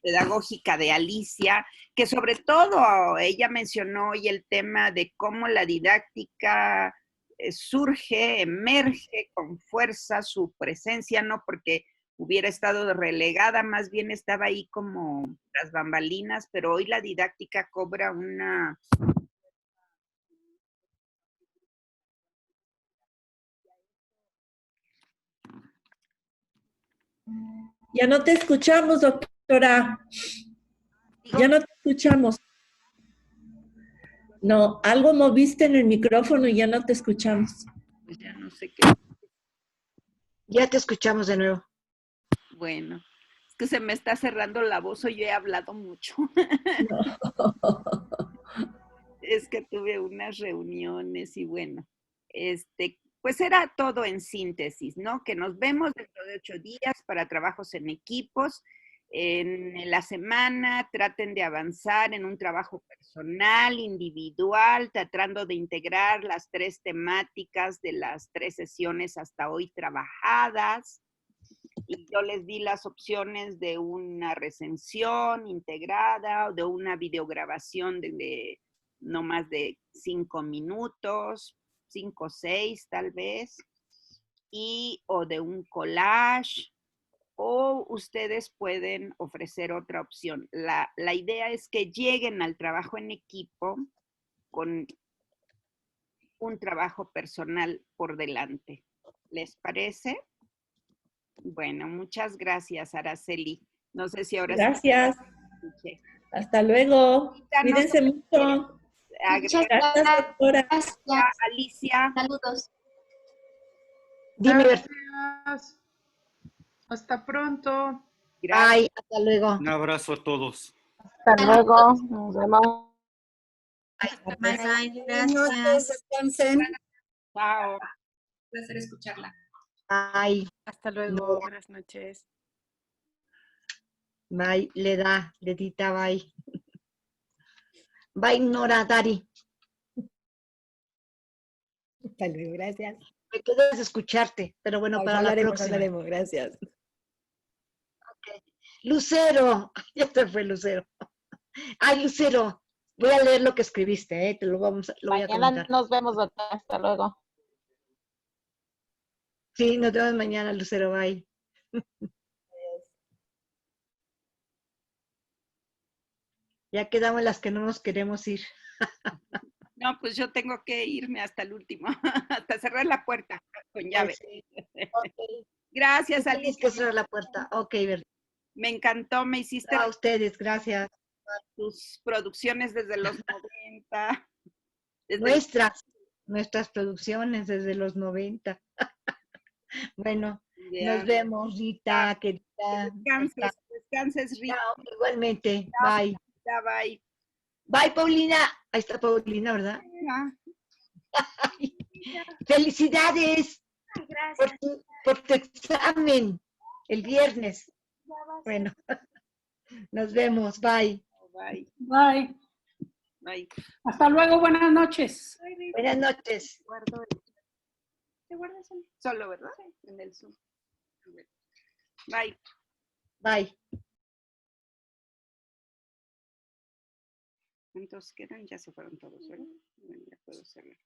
pedagógica de Alicia, que sobre todo ella mencionó hoy el tema de cómo la didáctica surge, emerge con fuerza su presencia, no porque hubiera estado relegada, más bien estaba ahí como las bambalinas, pero hoy la didáctica cobra una... Ya no te escuchamos, doctora. Ya no te escuchamos. No, algo moviste en el micrófono y ya no te escuchamos. Pues ya no sé qué. Ya te escuchamos de nuevo. Bueno, es que se me está cerrando la voz, hoy yo he hablado mucho. No. Es que tuve unas reuniones y bueno, pues era todo en síntesis, ¿no? Que nos vemos dentro de 8 días para trabajos en equipos. En la semana traten de avanzar en un trabajo personal, individual, tratando de integrar las 3 temáticas de las 3 sesiones hasta hoy trabajadas. Y yo les di las opciones de una recensión integrada o de una videograbación de no más de 5 minutos, 5 o 6 tal vez, o de un collage, o ustedes pueden ofrecer otra opción. La idea es que lleguen al trabajo en equipo con un trabajo personal por delante. ¿Les parece? Bueno, muchas gracias, Araceli. No sé si ahora Gracias. sí. Hasta luego. Ya no Cuídense sé. mucho. Muchas Gracias, doctora. gracias. Alicia. Saludos. Dime, Berta. Gracias. Hasta pronto. Bye, hasta luego. Un abrazo a todos. Hasta luego. Nos vemos. Bye, Bye, bye. Buenas noches, Gracias. descansen. Chao. Placer escucharla. Bye. Hasta luego. Buenas noches. Bye, Ledita, bye. Bye, Nora, Dari. Hasta luego, gracias. Me quedo de escucharte, pero bueno, para la próxima. Hablaremos, gracias. Lucero, ya se fue Lucero. Ay, Lucero, voy a leer lo que escribiste, te lo voy a Mañana comentar. nos vemos, doctora. Hasta luego. Sí, nos vemos mañana, Lucero, bye. Ya quedamos las que no nos queremos ir. No, pues yo tengo que irme hasta el último, hasta cerrar la puerta con llave. Sí. Gracias, Tienes Alicia. que cerrar la puerta. Ok, Berta. Me encantó, me hiciste A ustedes, gracias. tus producciones desde los 90. Nuestras producciones desde los 90. Bueno, Ya. nos vemos, Rita, querida. Descanses, Rita. Chao, igualmente. Chao, Bye. Rita, bye. Bye, Paulina. Ahí está Paulina, ¿verdad? Ah, Felicidades Gracias. por tu examen el viernes. Bueno, nos vemos. Bye. Bye. Bye. Bye. Hasta luego, buenas noches. Buenas noches. ¿Te guardas solo, verdad? En el Zoom. Bye. Bye. ¿Cuántos quedan? Ya se fueron todos, ¿verdad? Bueno, ya puedo cerrar.